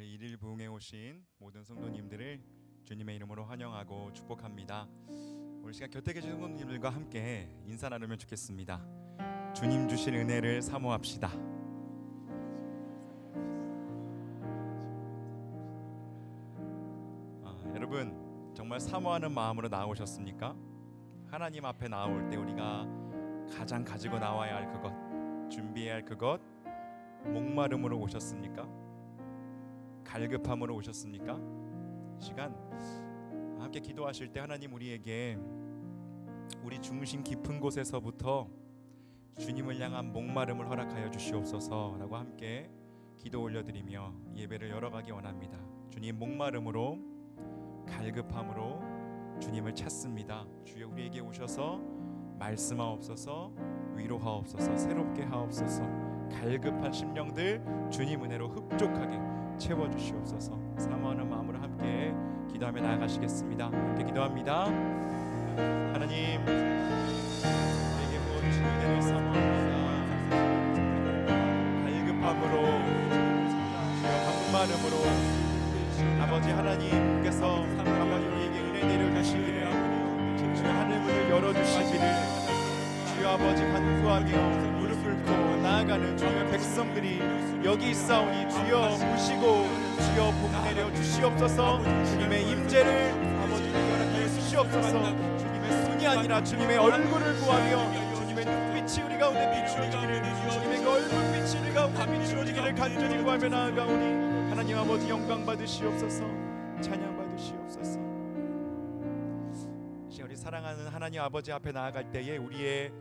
저희 일일 부흥에 오신 모든 성도님들을 주님의 이름으로 환영하고 축복합니다. 오늘 시간 곁에 계신 성도님들과 함께 인사 나누면 좋겠습니다. 주님 주신 은혜를 사모합시다. 여러분 정말 사모하는 마음으로 나오셨습니까? 하나님 앞에 나올 때 우리가 가장 가지고 나와야 할 그것, 준비해야 할 그것, 목마름으로 오셨습니까? 갈급함으로 오셨습니까? 시간 함께 기도하실 때 하나님 우리에게 우리 중심 깊은 곳에서부터 주님을 향한 목마름을 허락하여 주시옵소서 라고 함께 기도 올려드리며 예배를 열어가기 원합니다. 주님 목마름으로 갈급함으로 주님을 찾습니다. 주여 우리에게 오셔서 말씀하옵소서, 위로하옵소서, 새롭게 하옵소서. 갈급한 심령들 주님 은혜로 흡족하게 채워주시옵소서. 사모하는 마음으로 함께 기도하며 나아가시겠습니다. 함께 기도합니다. 하나님 우리에게 부어주신 은혜를 사모합니다. 갈급함으로 주여 목마름으로 아버지 하나님께서 아버지 우리에게 은혜 내려주시기를 주여 하늘문을 열어주시기를 주여 아버지 간구하며 무릎 꿇고 나아가는 주님의 백성들이 여기 있사오니 주여 보시고 주여 복 내려 주시옵소서. 주님의 임재를 아버지 허락하여 주시옵소서. 주님의 손이 아니라 주님의 얼굴을 구하며 주님의 눈빛이 우리 가운데 비추어지기를 주님의 그 얼굴빛이 우리 가운데 비추어지기를 간절히 구하며 나아가오니 하나님 아버지 영광 받으시옵소서. 찬양 받으시옵소서. 우리 사랑하는 하나님 아버지 앞에 나아갈 때에 우리의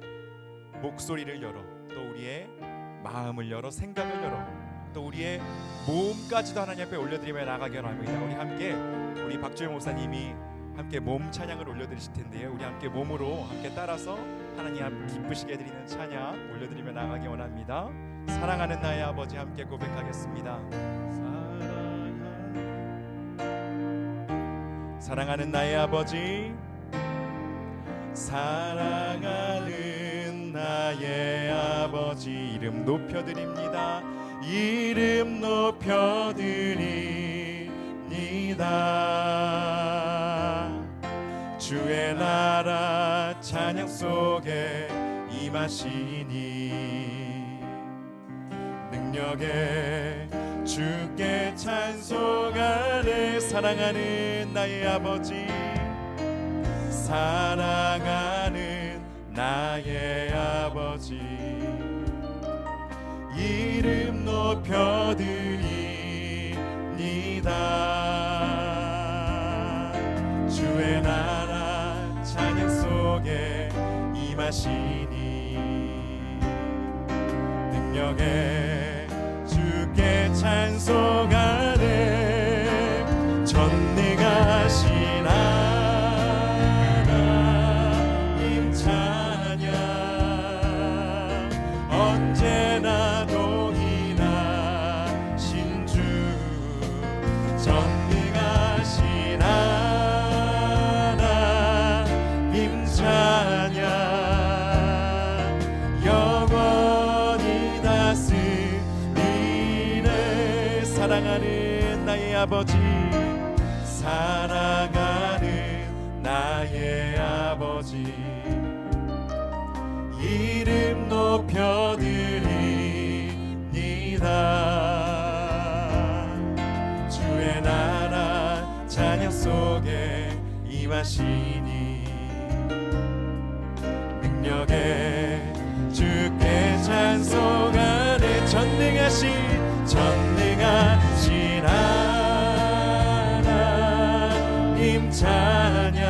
목소리를 열어 또 우리의 마음을 열어 생각을 열어 또 우리의 몸까지도 하나님 앞에 올려드리며 나가기 원합니다. 우리 함께 우리 박주영 목사님이 함께 몸 찬양을 올려드리실 텐데요. 우리 함께 몸으로 함께 따라서 하나님 앞 기쁘시게 드리는 찬양 올려드리며 나가기 원합니다. 사랑하는 나의 아버지 함께 고백하겠습니다. 사랑하는 나의 아버지, 사랑하는 나의 아버지 이름 높여드립니다. 이름 높여드립니다. 주의 나라 찬양 속에 임하시니 능력에 주께 찬송하네. 사랑하는 나의 아버지, 사랑하는 나의 아버지 이름 높여드립니다. 주의 나라 찬양 속에 임하시니 능력에 주께 찬송하네. 전능하신 하나님 찬양 언제나 동일하신 주. 전능하신 하나님 찬양 영원히 다스리네. 사랑하는 나의 아버지, 사랑하는 나의 아버지 이름 높여드립니다. 주의 나라 찬양 속에 임하시니 능력에 주께 찬송하네. 전능하신 하나님 찬양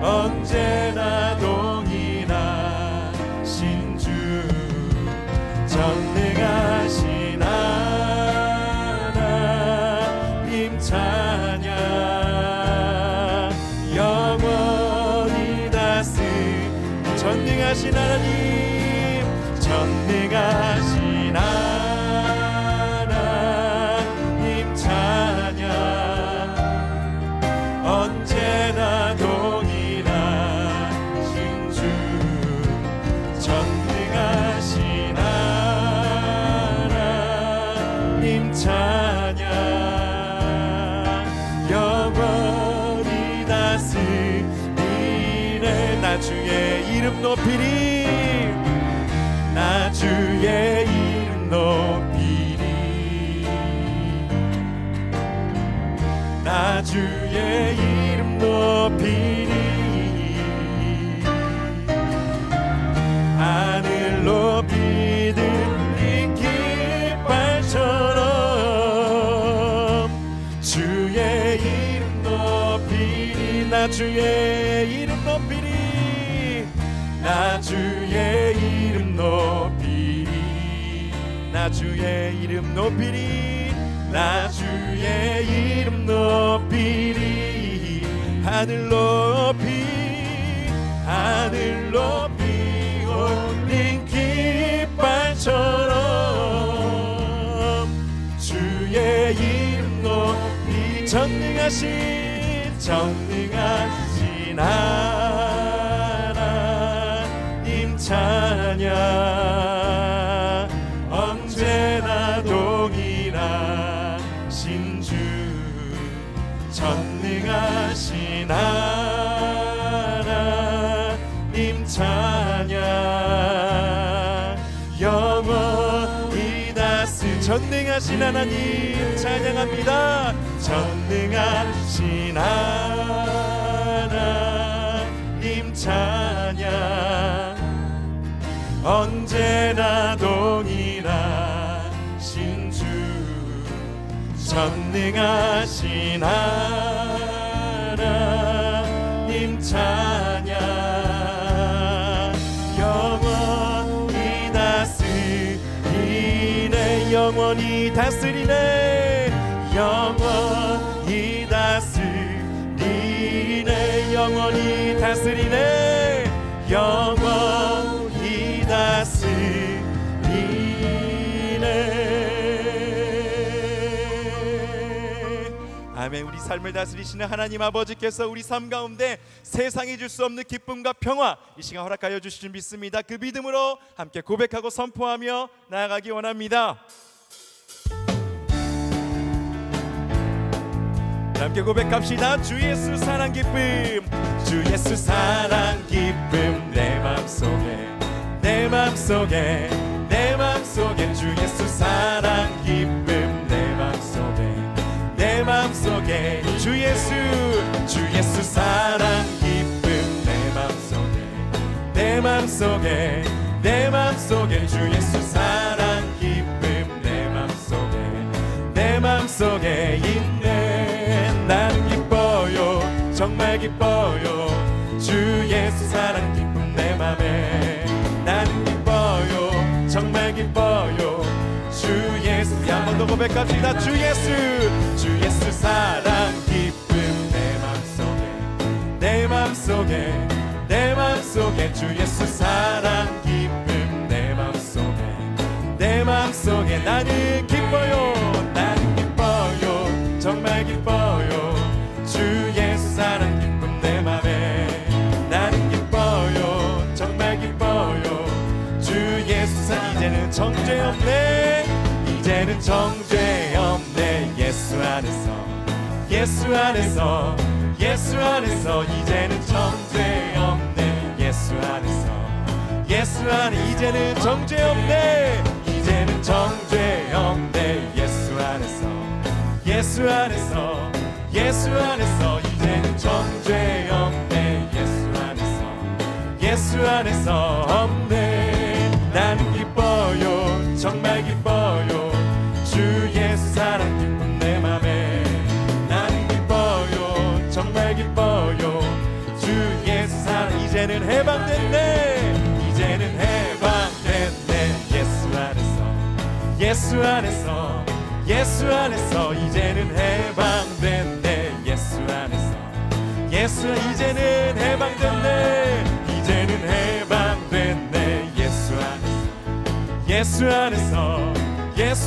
언제나 동일하신 주. 전능하신 하나님 찬양 영원히 전능하신 하나님, 전능하신 하나님 찬양 언제나 동일하신 주. 전능하신 하나님 찬양 주의 이름 높이리 나 주의 이름 높이리 나 주의 이름 높이리 하늘 높이 들린 깃발처럼 주의 이름 높이리 나 주의 이름 높이리 나 주의 이름 높이리 나 주의 이름 높이리 나 주의 이름 높이리 하늘 높이 올린 깃발처럼 주의 이름 높이 전능하신 하나님 찬양 언제나 동일하신 주 전능하신 하나님 찬양 영원히 다스 전능하신 하나님 찬양합니다 전능하신 하나님 찬양 언제나 동일하신 주 전능하신 하나님 찬양 영원히 다스리네 영원히 다스리네 영원히 다스리네 영원히 다스리네 영원히 다스리네 아멘. 우리 삶을 다스리시는 하나님 아버지께서 우리 삶 가운데 세상이 줄 수 없는 기쁨과 평화 이 시간 허락하여 주실 줄 믿습니다. 그 믿음으로 함께 고백하고 선포하며 나아가기 원합니다. 함께 고백합시다. 주 예수 사랑 기쁨 주 예수 사랑 기쁨 내 맘속에 내 맘속에 내 맘속에 주 예수 사랑 기쁨 내 맘속에 내 맘속에 주 예수 사랑 기쁨 내 맘속에 내 맘속에 내 맘속에 주 예수 사랑 기쁨 내 맘속에 있네 나는 기뻐요 정말 기뻐요 주 예수 사랑 기쁨 내 맘에 나는 기뻐요 정말 기뻐요 주 예수 한 번 더 고백합시다. 주 예수 사랑 기쁨 내 맘속에 주 예수 사랑 기쁨 내 맘속에 나는 기뻐요 정말 기뻐요 주 예수 사랑 기쁨 내 맘에 나는 기뻐요 정말 기뻐요 주 예수 사랑 이제는 정죄 없네 예수 안에서 이제는 정죄 없네 예수 안에 이제는 정죄 없네 예수 안에서 이제는 정죄 없네 예수 안에서 없네 나는 기뻐요 정말 기뻐요 주 예수 사랑 기쁨 내 맘에 나는 기뻐요 정말 기뻐요 주 예수 사랑 이제는 해방됐네 예수 안에서 이제는 해방됐네 이제는 해방됐네 예수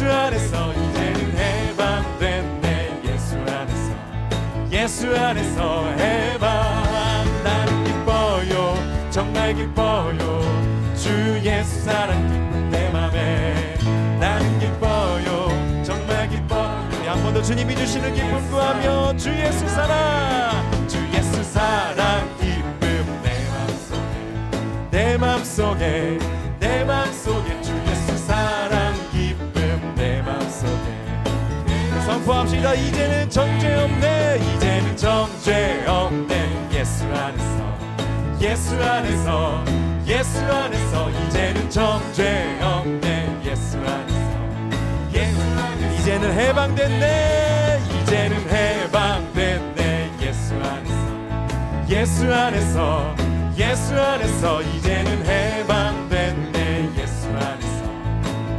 안에서 이제는 해방됐네 예수 안에서 해방 나는 기뻐요 정말 기뻐요 주 예수 사랑 기쁨 내 맘에 나는 기뻐요 정말 기뻐요 한 번 더 주님이 주시는 기쁨 구하며 주 예수 사랑 기쁨 내 맘속에 주 예수 사랑 기쁨 내 맘속에 선포합시다. 이제는 정죄 없네 이제는 정죄 없네 예수 안에서 이제는 정죄 없네 예수 안에서 이제는 해방됐네 예수 안에서 이제는 해방됐네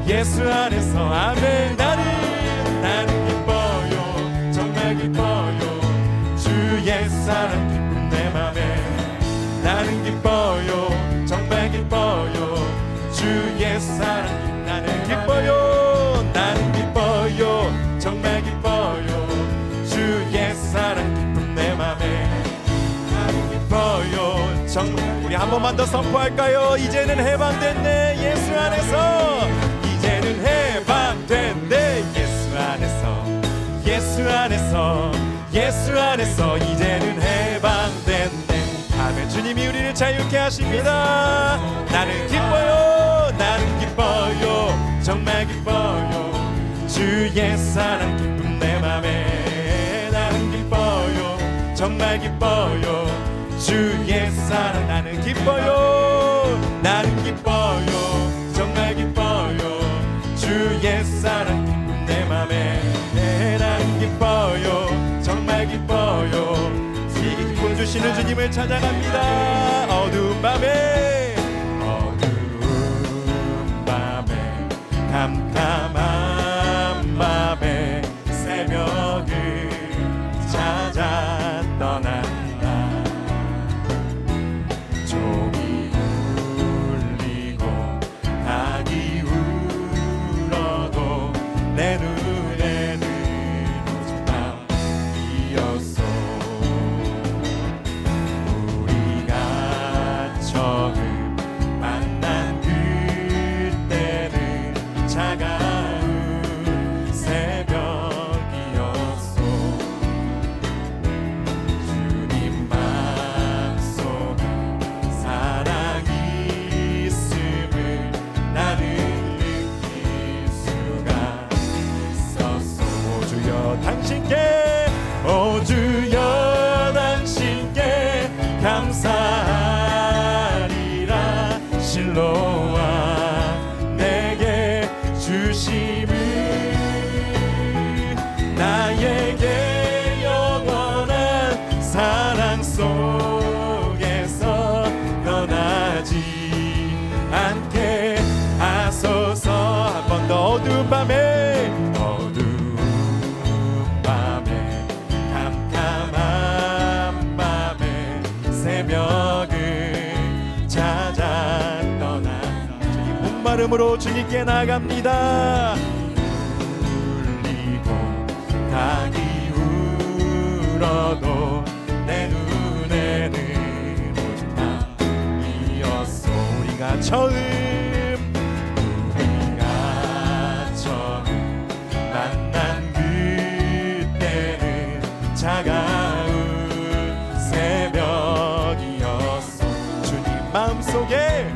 예수 안에서 아멘. 나는 기뻐요 정말 기뻐요 주의 사랑 기쁨 내 맘에 나는 기뻐요 정말 기뻐요 주의 사랑 나는 기뻐요 정말 기뻐요 주의 사랑 기쁨 내 맘에 나는 기뻐요 정말. 우리 한 번만 더 선포할까요? 이제는 해방됐네 예수 안에서 이제는 해방됐네 예수 안에서 이제는 해방됐네. 아멘. 주님이 우리를 자유케 하십니다. 나는 기뻐요 정말 기뻐요 주의 사랑 기쁨 내 맘에 나는 기뻐요 정말 기뻐요 주의 사랑 나는 기뻐요 정말 기뻐요 주의 사랑 기쁨 내 맘에 나는 기뻐요 정말 기뻐요 이 기쁨 주시는 주님을 찬양합니다. 어두운 밤에 캄캄한 밤에 새벽을 찾아 떠난다. 종이 울리고 닭이 울어도 내 눈에는 오직 밤이었어. 우리가 처음 만난 그때는 차가운 새벽이었어. 주님 맘속에 사랑이 있음을 나는 느낄 수가 있었어. 오 주여 당신께 감사하리라. 실로와 내게 주심을 나에게 영원한 사랑 속에서 떠나지 않게 하소서. 한 번 더. 어두운 밤에 캄캄한 밤에 새벽을 찾아 떠난다. 주님 목마름으로 주님께 나갑니다. 울리고 닭이 울어도 내 눈에는 오직 밤이었어. 우리가 처음 만난 그때는 차가운 새벽이었어. 주님 마음속에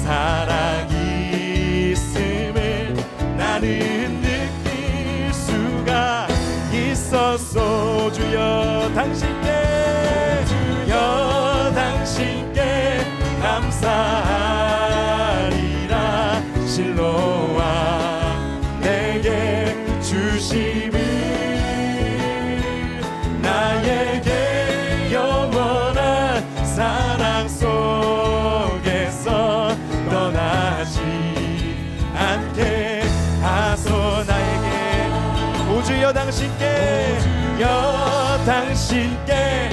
사랑이 있음을 나는 느낄 수가 있었어. 주여 당신께 감사하리라. 실로와 내게 주심을 나에게 영원한 사랑 속에서 떠나지 않게 하소. 나에게 오 주여 당신께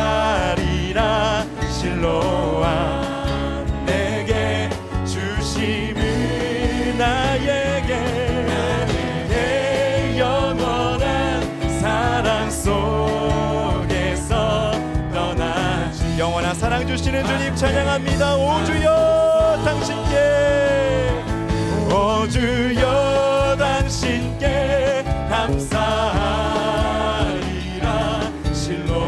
감사하리라. 실로와 내게 주심을 나에게 영원한 사랑 속에서 떠나지. 영원한 사랑 주시는 주님 찬양합니다. 오 주여 당신께 감사하리라. 실로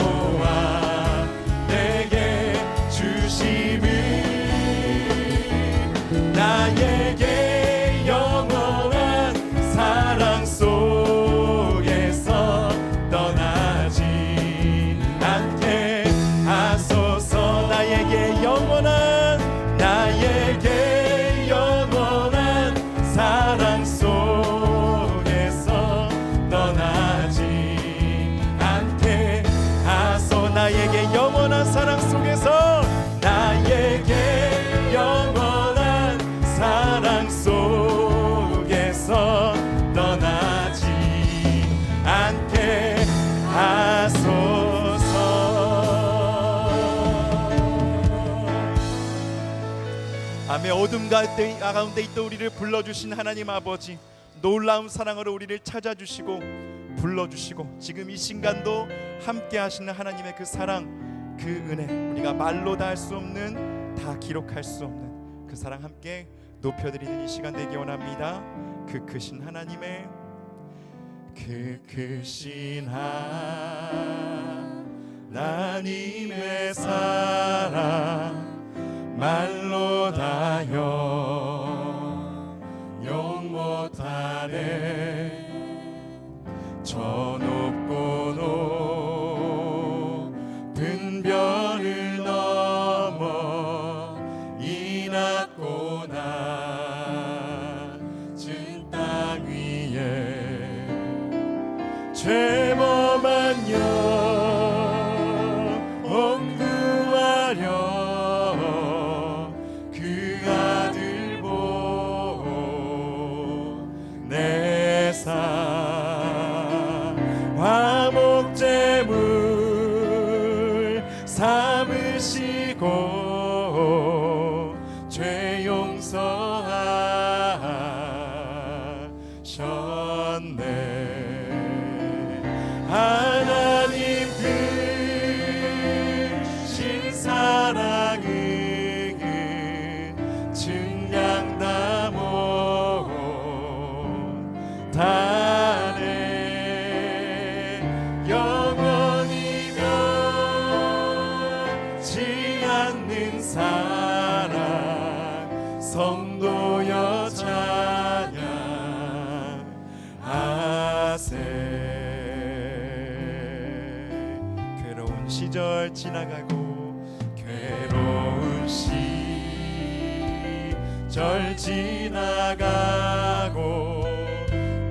밤의 어둠 가운데 있던 우리를 불러주신 하나님 아버지, 놀라운 사랑으로 우리를 찾아주시고 불러주시고 지금 이 순간도 함께 하시는 하나님의 그 사랑, 그 은혜, 우리가 말로 다 할 수 없는, 다 기록할 수 없는 그 사랑 함께 높여드리는 이 시간 되기 원합니다. 그 크신 하나님의, 그 크신 하나님의 사랑 말로 다 용 못하네. 저 높고 높은 별을 넘어 이 낮고 낮은 땅 위에 죄범한 영혼 구하려 그 아들 보내사 화목제물 삼으시고 죄 용서하셨네. 하나님 크신 사랑은 증량 다 못하네. 영원히 변치 않는 사랑 성도여 찬양하세. 괴로운 시절 지나가고 괴로운 시절 지나가고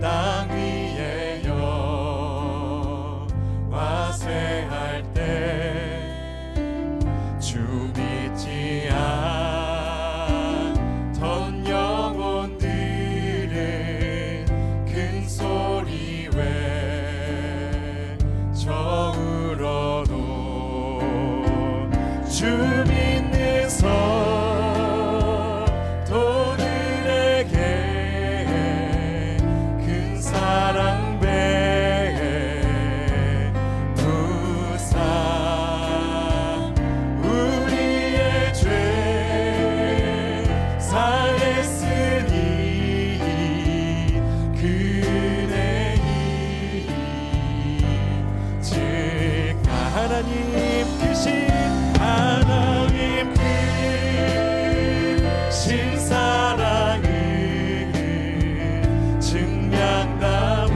땅 위에 여호와 쇠할 때 주 믿지 않던 영혼들은 큰 소리 외쳐울어도 주 믿는 성도들에게 큰 사랑 베푸사 우리의 죄 사했으니 그네 이제 하나님 크신 하나님 크신 사랑은 증량 다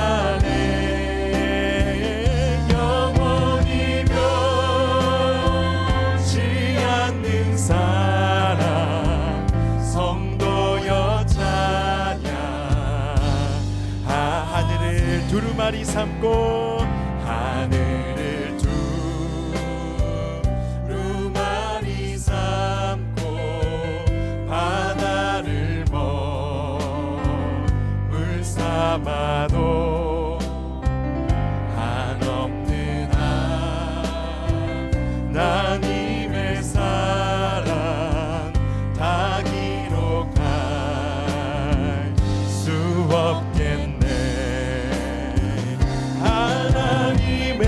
못하네. 영원히 변치 않는 사랑 성도여 찬양. 하늘을 두루마리 삼고 하늘을 두루마리 삼고 바다를 머물 삼아도 한없는 하나님의 사랑 다 기록할 수 없겠네. 하나님의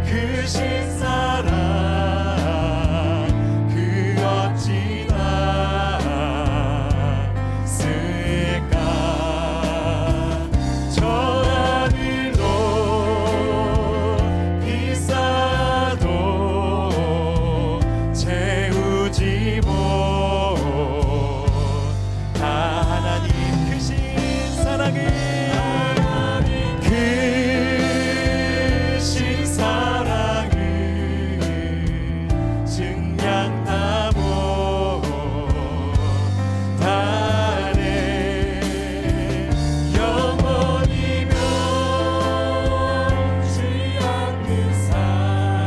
크신 사랑 그 어찌 닿았을까. 저 하늘로 비싸도 채우지 못하. 하나님 크신 사랑을 크신 사랑을 증량 다 못하네. 영원히 변치 않는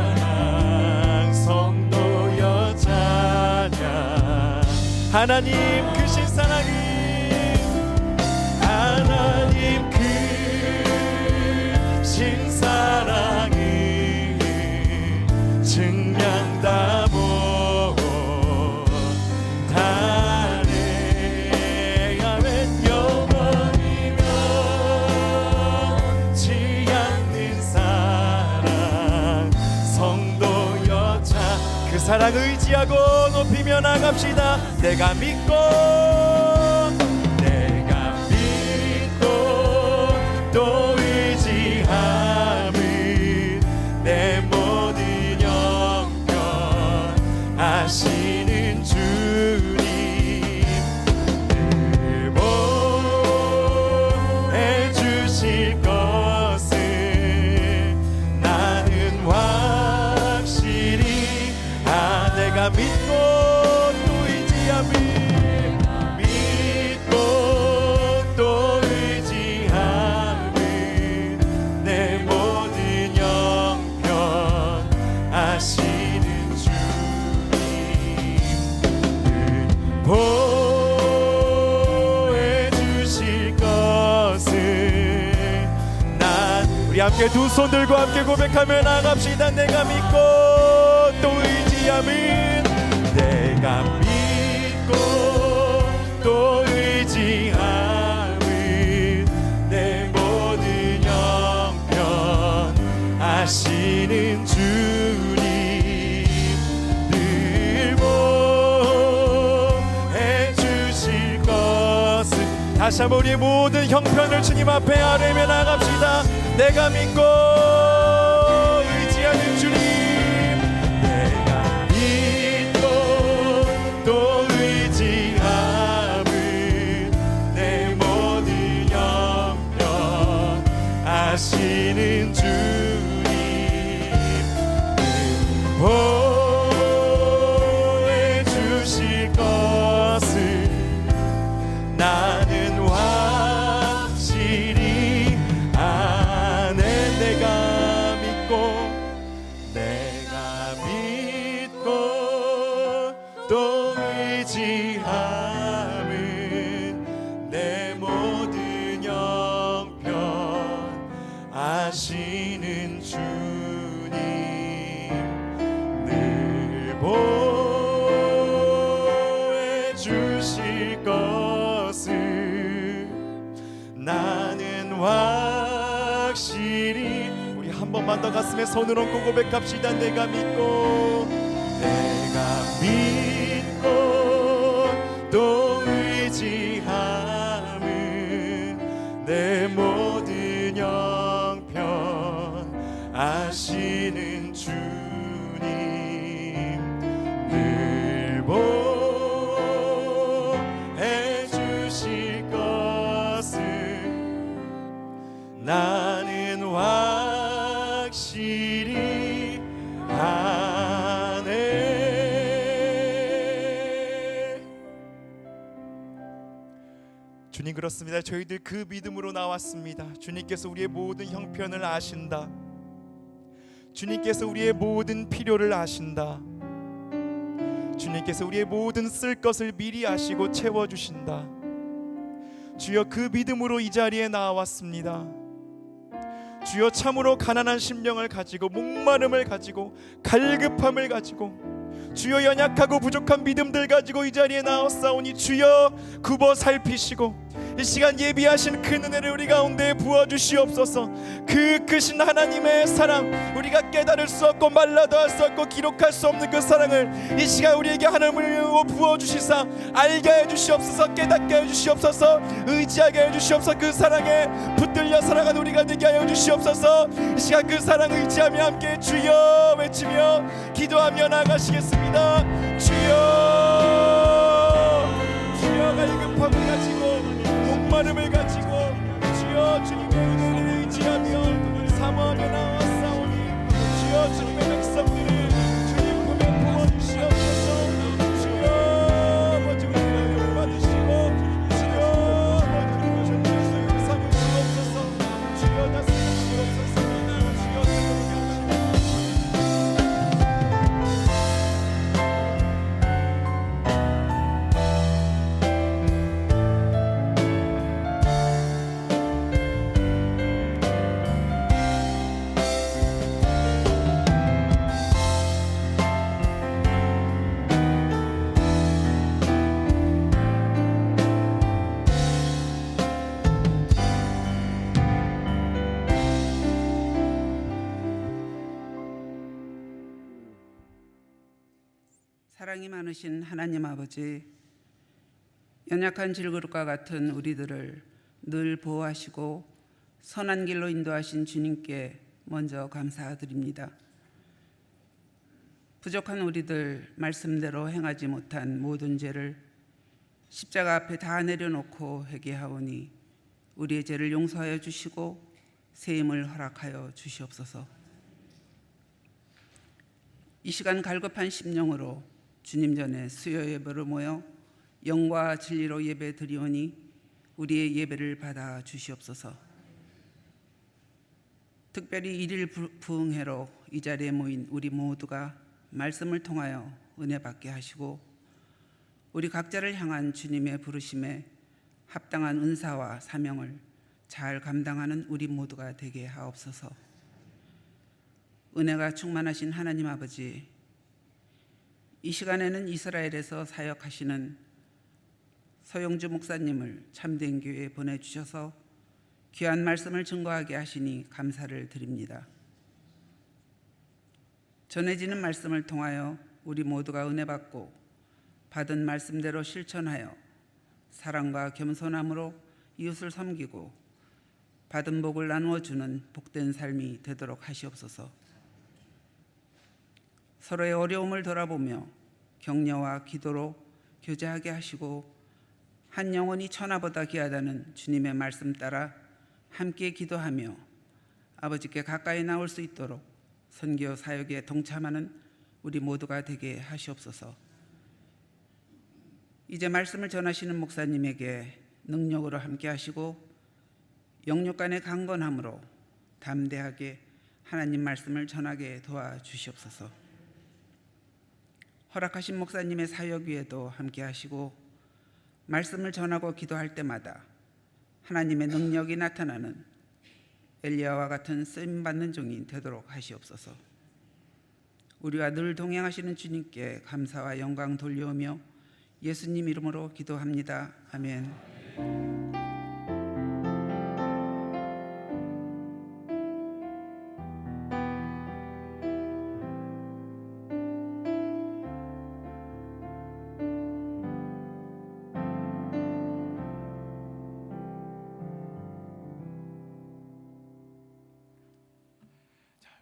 사랑 성도여 찬양. 하나님 크신 사랑을 하나님 크신 사랑을 증량 사랑 의지하고 높이며 나갑시다. 내가 믿고 또 의지함은 내 모든 형편 아시는 주님 늘 보내주실 것을 나는 확실히 내가 믿고 또 의지함은 보여주실 것을 우리 함께 두 손 들고 함께 고백하며 나갑시다. 내가 믿고 또 의지함은 내가 믿고 또 의지함은 내 모든 형편 아시는 주님 다시 한번 우리의 모든 형편을 주님 앞에 아뢰며 나갑시다. 내가 믿고 의지하는 주님 내가 믿고 또 의지함은 내 모든 형편 아시는 주님 보여주실 것을 나는 확실히 아네. 내가 믿고 또 의지함은 내 모든 형편 아시는 주님 늘 보여주실 것을 나는 확실히 우리 한 번만 더 가슴에 손을 얹고 고백합시다. 내가 믿고 또 의지함은 내 모든 형편 아시는 주님 늘 보해주실 것을 나는 확실히 아네. 주님, 그렇습니다. 저희들 그 믿음으로 나왔습니다. 주님께서 우리의 모든 형편을 아신다. 주님께서 우리의 모든 필요를 아신다. 주님께서 우리의 모든 쓸 것을 미리 아시고 채워주신다. 주여, 그 믿음으로 이 자리에 나왔습니다. 주여, 참으로 가난한 심령을 가지고 목마름을 가지고 갈급함을 가지고 주여, 연약하고 부족한 믿음들 가지고 이 자리에 나왔사오니 주여, 굽어 살피시고 이 시간 예비하신 그 은혜를 우리 가운데 부어주시옵소서. 그 크신 하나님의 사랑, 우리가 깨달을 수 없고 말라도 할 수 없고 기록할 수 없는 그 사랑을 이 시간 우리에게 하나님을 부어주시사 알게 해주시옵소서. 깨닫게 해주시옵소서. 의지하게 해주시옵소서. 그 사랑에 붙들려 살아가는 우리가 되게 하여 주시옵소서. 이 시간 그 사랑 의지하며 함께 주여 외치며 기도하며 나가시겠습니다. 주여, 주여, 갈급함을 가지고 목마름을 가지고 주여, 주님의 은혜를 의지하며 사모하며 나왔사오니 주여, 주님의 백성들을 주님 품에 부어주시옵소서. 주여, 아버지 우리를 받으시고 주여, 아버지 우리를 전쟁에서 삼으시옵소서. 주여, 다스리시옵소서. 주여, 사랑이 많으신 하나님 아버지, 연약한 질그릇과 같은 우리들을 늘 보호하시고 선한 길로 인도하신 주님께 먼저 감사드립니다. 부족한 우리들 말씀대로 행하지 못한 모든 죄를 십자가 앞에 다 내려놓고 회개하오니 우리의 죄를 용서하여 주시고 새 힘을 허락하여 주시옵소서. 이 시간 갈급한 심령으로 주님 전에 수요 예배로 모여 영과 진리로 예배 드리오니 우리의 예배를 받아 주시옵소서. 특별히 일일 부흥회로 이 자리에 모인 우리 모두가 말씀을 통하여 은혜 받게 하시고 우리 각자를 향한 주님의 부르심에 합당한 은사와 사명을 잘 감당하는 우리 모두가 되게 하옵소서. 은혜가 충만하신 하나님 아버지, 이 시간에는 이스라엘에서 사역하시는 서영주 목사님을 참된 교회에 보내주셔서 귀한 말씀을 증거하게 하시니 감사를 드립니다. 전해지는 말씀을 통하여 우리 모두가 은혜 받고 받은 말씀대로 실천하여 사랑과 겸손함으로 이웃을 섬기고 받은 복을 나누어 주는 복된 삶이 되도록 하시옵소서. 서로의 어려움을 돌아보며 격려와 기도로 교제하게 하시고 한 영혼이 천하보다 귀하다는 주님의 말씀 따라 함께 기도하며 아버지께 가까이 나올 수 있도록 선교 사역에 동참하는 우리 모두가 되게 하시옵소서. 이제 말씀을 전하시는 목사님에게 능력으로 함께 하시고 영육 간의 강건함으로 담대하게 하나님 말씀을 전하게 도와주시옵소서. 허락하신 목사님의 사역 위에도 함께 하시고 말씀을 전하고 기도할 때마다 하나님의 능력이 나타나는 엘리야와 같은 쓰임받는 종이 되도록 하시옵소서. 우리와 늘 동행하시는 주님께 감사와 영광 돌려오며 예수님 이름으로 기도합니다. 아멘.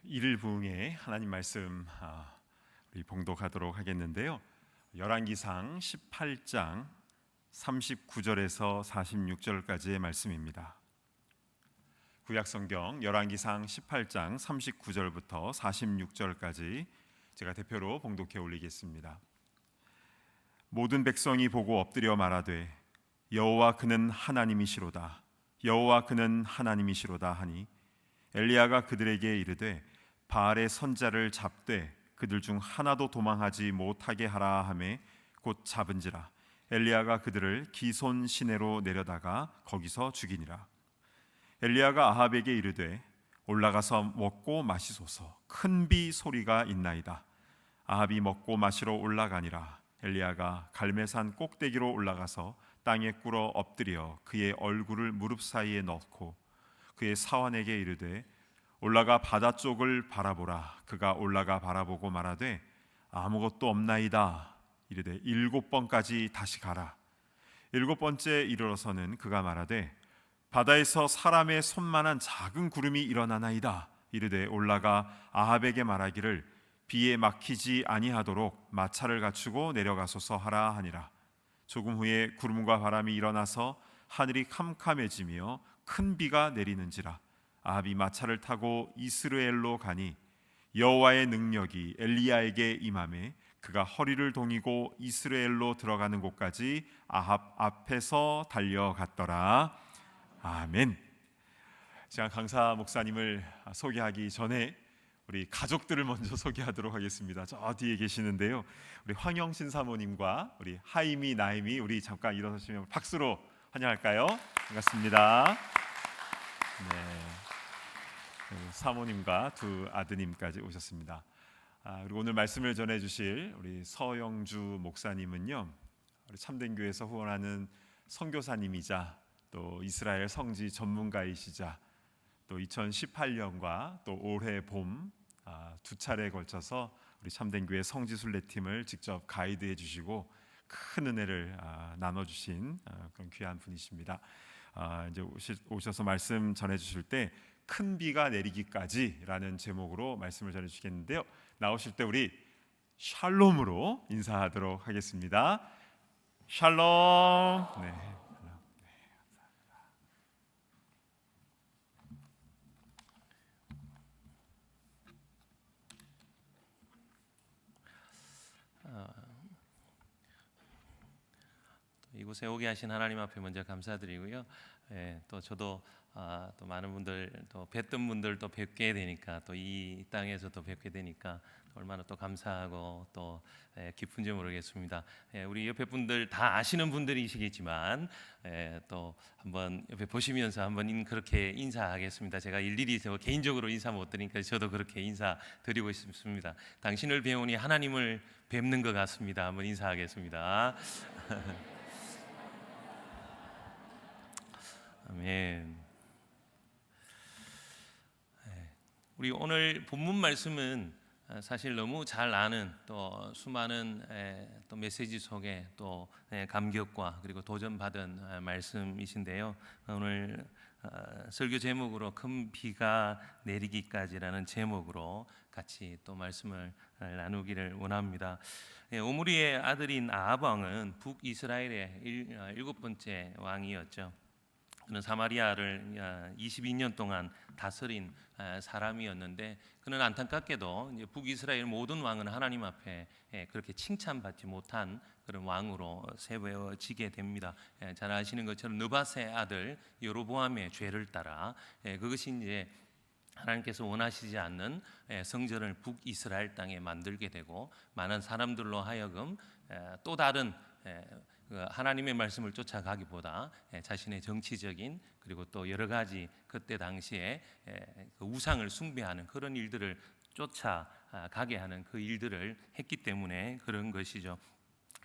일일 부흥의 하나님 말씀 우리 봉독하도록 하겠는데요. 열왕기상 18장 39절에서 46절까지의 말씀입니다. 구약성경 열왕기상 18장 39절부터 46절까지 제가 대표로 봉독해 올리겠습니다. 모든 백성이 보고 엎드려 말하되 여호와 그는 하나님이시로다, 여호와 그는 하나님이시로다 하니 엘리야가 그들에게 이르되 바알의 선자를 잡되 그들 중 하나도 도망하지 못하게 하라 하매 곧 잡은지라. 엘리야가 그들을 기손 시내로 내려다가 거기서 죽이니라. 엘리야가 아합에게 이르되 올라가서 먹고 마시소서, 큰 비 소리가 있나이다. 아합이 먹고 마시러 올라가니라. 엘리야가 갈멜산 꼭대기로 올라가서 땅에 꿇어 엎드려 그의 얼굴을 무릎 사이에 넣고 그의 사환에게 이르되 올라가 바다 쪽을 바라보라. 그가 올라가 바라보고 말하되 아무것도 없나이다. 이르되 7번까지 다시 가라. 7번째 이르러서는 그가 말하되 바다에서 사람의 손만한 작은 구름이 일어나나이다. 이르되 올라가 아합에게 말하기를 비에 막히지 아니하도록 마차를 갖추고 내려가소서 하라 하니라. 조금 후에 구름과 바람이 일어나서 하늘이 캄캄해지며 큰 비가 내리는지라. 아합이 마차를 타고 이스라엘로 가니 여호와의 능력이 엘리야에게 임하매 그가 허리를 동이고 이스라엘로 들어가는 곳까지 아합 앞에서 달려갔더라. 아멘. 제가 강사 목사님을 소개하기 전에 우리 가족들을 먼저 소개하도록 하겠습니다. 저 뒤에 계시는데요, 우리 황영신 사모님과 우리 하임이 나임이 우리 잠깐 일어서시면 박수로 환영할까요? 반갑습니다. 네, 사모님과 두 아드님까지 오셨습니다. 그리고 오늘 말씀을 전해주실 우리 서영주 목사님은요, 우리 참된교회에서 후원하는 선교사님이자 또 이스라엘 성지 전문가이시자 또 2018년과 또 올해 봄 두 차례에 걸쳐서 우리 참된 교회 성지순례팀을 직접 가이드해 주시고 큰 은혜를 나눠주신 그런 귀한 분이십니다. 이제 오셔서 말씀 전해주실 때 큰 비가 내리기까지라는 제목으로 말씀을 전해주시겠는데요. 나오실 때 우리 샬롬으로 인사하도록 하겠습니다. 샬롬. 네. 이곳에 오게 하신 하나님 앞에 먼저 감사드리고요. 또 저도 또 많은 분들 또 뵀던 분들 또 뵙게 되니까 또 이 땅에서 또 뵙게 되니까 얼마나 또 감사하고 또 기쁜지 모르겠습니다. 우리 옆에 분들 다 아시는 분들이시겠지만 또 한번 옆에 보시면서 한번 그렇게 인사하겠습니다. 제가 일일이 개인적으로 인사 못 드리니까 저도 그렇게 인사드리고 싶습니다. 당신을 배우니 하나님을 뵙는 것 같습니다. 한번 인사하겠습니다. 아멘. 우리 오늘 본문 말씀은 사실 너무 잘 아는 또 수많은 또 메시지 속에 또 감격과 그리고 도전받은 말씀이신데요. 오늘 설교 제목으로 큰 비가 내리기까지라는 제목으로 같이 또 말씀을 나누기를 원합니다. 오므리의 아들인 아합 왕은 북이스라엘의 일곱 번째 왕이었죠. 그는 사마리아를 22년 동안 다스린 사람이었는데 그는 안타깝게도 이제 북이스라엘 모든 왕은 하나님 앞에 그렇게 칭찬받지 못한 그런 왕으로 세워지게 됩니다. 잘 아시는 것처럼 느밧의 아들 여로보암의 죄를 따라 그것이 이제 하나님께서 원하시지 않는 성전을 북이스라엘 땅에 만들게 되고 많은 사람들로 하여금 또 다른 하나님의 말씀을 쫓아가기보다 자신의 정치적인 그리고 또 여러 가지 그때 당시에 우상을 숭배하는 그런 일들을 쫓아가게 하는 그 일들을 했기 때문에 그런 것이죠.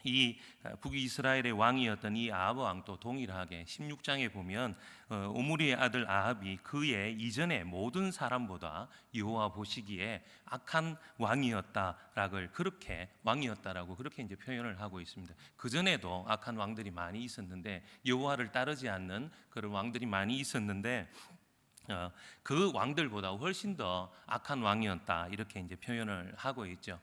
이 북이스라엘의 왕이었던 이 아합 왕도 동일하게 16장에 보면 오므리의 아들 아합이 그의 이전의 모든 사람보다 여호와 보시기에 악한 왕이었다라고 그렇게 이제 표현을 하고 있습니다. 그 전에도 악한 왕들이 많이 있었는데 여호와를 따르지 않는 그런 왕들이 많이 있었는데 그 왕들보다 훨씬 더 악한 왕이었다 이렇게 이제 표현을 하고 있죠.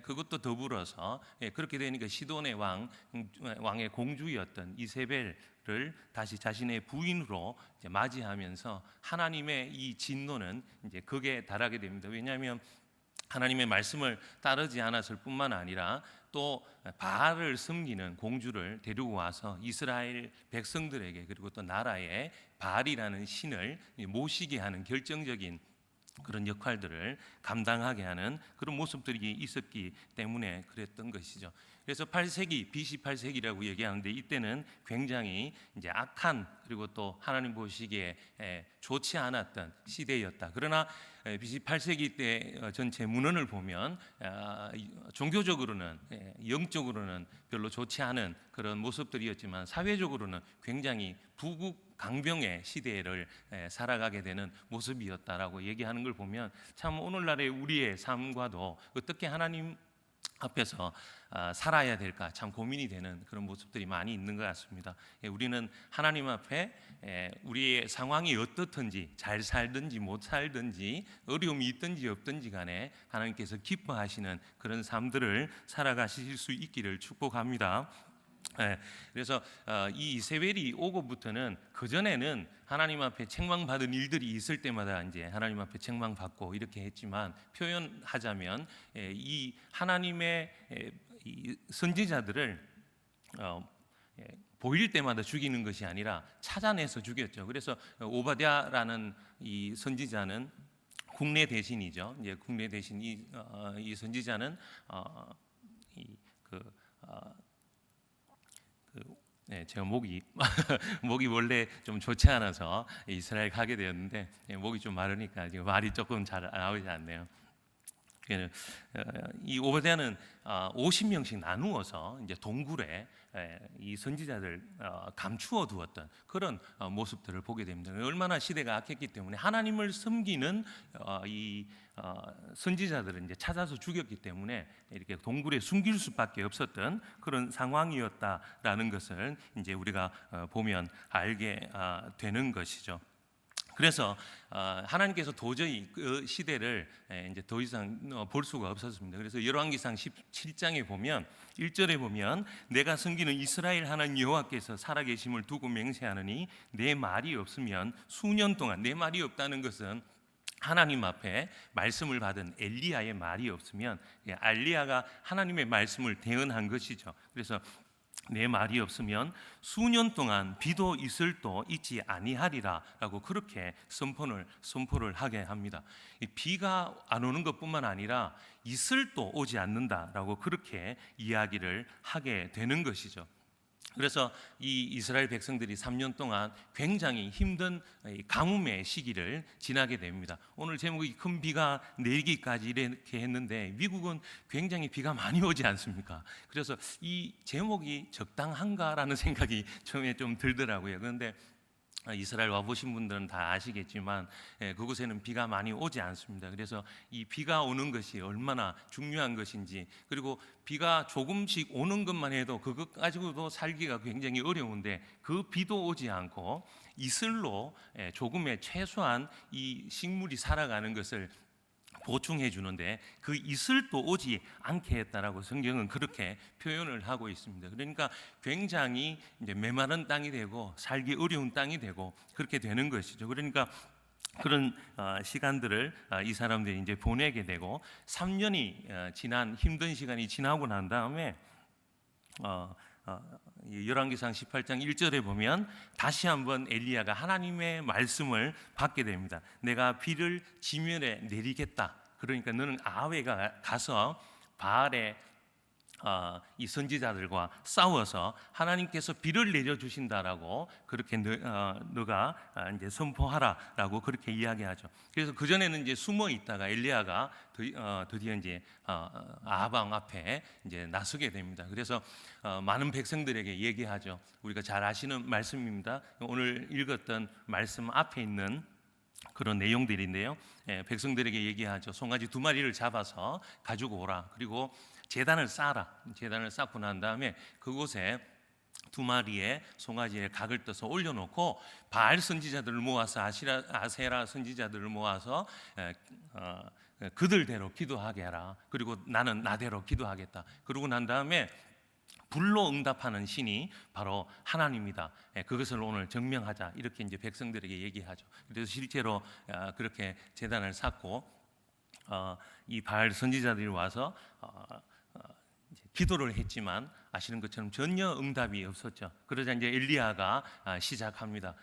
그것도 더불어서 그렇게 되니까 시돈의 왕의 공주였던 이세벨을 다시 자신의 부인으로 이제 맞이하면서 하나님의 이 진노는 이제 극에 달하게 됩니다. 왜냐하면 하나님의 말씀을 따르지 않았을 뿐만 아니라 또 바알을 섬기는 공주를 데리고 와서 이스라엘 백성들에게 그리고 또 나라에 바알이라는 신을 모시게 하는 결정적인 그런 역할들을 감당하게 하는 그런 모습들이 있었기 때문에 그랬던 것이죠. 그래서 8세기 BC 8세기라고 얘기하는데 이때는 굉장히 이제 악한 그리고 또 하나님 보시기에 좋지 않았던 시대였다. 그러나 BC 8세기 때 전체 문헌을 보면 종교적으로는 영적으로는 별로 좋지 않은 그런 모습들이었지만 사회적으로는 굉장히 부국 강병의 시대를 살아가게 되는 모습이었다라고 얘기하는 걸 보면 참 오늘날의 우리의 삶과도 어떻게 하나님 앞에서 살아야 될까 참 고민이 되는 그런 모습들이 많이 있는 것 같습니다. 우리는 하나님 앞에 우리의 상황이 어떻든지 잘 살든지 못 살든지 어려움이 있든지 없든지 간에 하나님께서 기뻐하시는 그런 삶들을 살아가실 수 있기를 축복합니다. 그래서 이 이세벨이 오고부터는 그 전에는 하나님 앞에 책망받은 일들이 있을 때마다 이제 하나님 앞에 책망받고 이렇게 했지만 표현하자면 이 하나님의 이 선지자들을 보일 때마다 죽이는 것이 아니라 찾아내서 죽였죠. 그래서 오바댜라는 이 선지자는 국내 대신이죠. 이제 국내 대신 이 선지자는 제가 목이 원래 좀 좋지 않아서 이스라엘 가게 되었는데 목이 좀 마르니까 지금 말이 조금 잘 나오지 않네요. 이 오베데아는 50명씩 나누어서 이제 동굴에 이 선지자들 감추어 두었던 그런 모습들을 보게 됩니다. 얼마나 시대가 악했기 때문에 하나님을 섬기는 이 선지자들을 이제 찾아서 죽였기 때문에 이렇게 동굴에 숨길 수밖에 없었던 그런 상황이었다라는 것을 이제 우리가 보면 알게 되는 것이죠. 그래서 하나님께서 도저히 그 시대를 이제 더 이상 볼 수가 없었습니다. 그래서 열왕기상 17장에 보면 1절에 보면 내가 섬기는 이스라엘 하나님 여호와께서 살아계심을 두고 맹세하느니 내 말이 없으면 수년 동안, 내 말이 없다는 것은 하나님 앞에 말씀을 받은 엘리야의 말이 없으면 엘리야가 하나님의 말씀을 대언한 것이죠. 그래서 내 말이 없으면 수년 동안 비도 이슬도 있지 아니하리라라고 그렇게 선포를 하게 합니다. 비가 안 오는 것뿐만 아니라 이슬도 오지 않는다라고 그렇게 이야기를 하게 되는 것이죠. 그래서 이 이스라엘 백성들이 3년 동안 굉장히 힘든 가뭄의 시기를 지나게 됩니다. 오늘 제목이 큰 비가 내리기까지 이렇게 했는데 미국은 굉장히 비가 많이 오지 않습니까? 그래서 이 제목이 적당한가라는 생각이 처음에 좀 들더라고요. 그런데 이스라엘 와보신 분들은 다 아시겠지만 그곳에는 비가 많이 오지 않습니다. 그래서 이 비가 오는 것이 얼마나 중요한 것인지, 그리고 비가 조금씩 오는 것만 해도 그것 가지고도 살기가 굉장히 어려운데 그 비도 오지 않고 이슬로 조금의 최소한 이 식물이 살아가는 것을 보충해 주는데 그 이슬도 오지 않게 했다라고 성경은 그렇게 표현을 하고 있습니다. 그러니까 굉장히 이제 메마른 땅이 되고 살기 어려운 땅이 되고 그렇게 되는 것이죠. 그러니까 그런 시간들을 이 사람들이 이제 보내게 되고 3년이 지난 힘든 시간이 지나고 난 다음에 열왕기상 18장 1절에 보면 다시 한번 엘리야가 하나님의 말씀을 받게 됩니다. 내가 비를 지면에 내리겠다. 그러니까 너는 아वे가 가서 바알의 이 선지자들과 싸워서 하나님께서 비를 내려주신다라고 그렇게 너가 이제 선포하라라고 그렇게 이야기하죠. 그래서 그 전에는 이제 숨어 있다가 엘리야가 드디어 이제 아방 앞에 이제 나서게 됩니다. 그래서 많은 백성들에게 얘기하죠. 우리가 잘 아시는 말씀입니다. 오늘 읽었던 말씀 앞에 있는 그런 내용들인데요. 백성들에게 얘기하죠. 송아지 2마리를 잡아서 가지고 오라. 그리고 제단을 쌓아라. 제단을 쌓고 난 다음에 그곳에 2마리의 송아지의 각을 떠서 올려놓고 바알 선지자들을 모아서 아세라 선지자들을 모아서 그들대로 기도하게 하라. 그리고 나는 나대로 기도하겠다. 그러고 난 다음에 불로 응답하는 신이 바로 하나님이다. 그것을 오늘 증명하자. 이렇게 이제 백성들에게 얘기하죠. 그래서 실제로 그렇게 제단을 쌓고 이 바알 선지자들이 와서 기도를 했지만 아시는 것처럼 전혀 응답이 없었죠. 그러자 이제 엘리야가 시작합니다.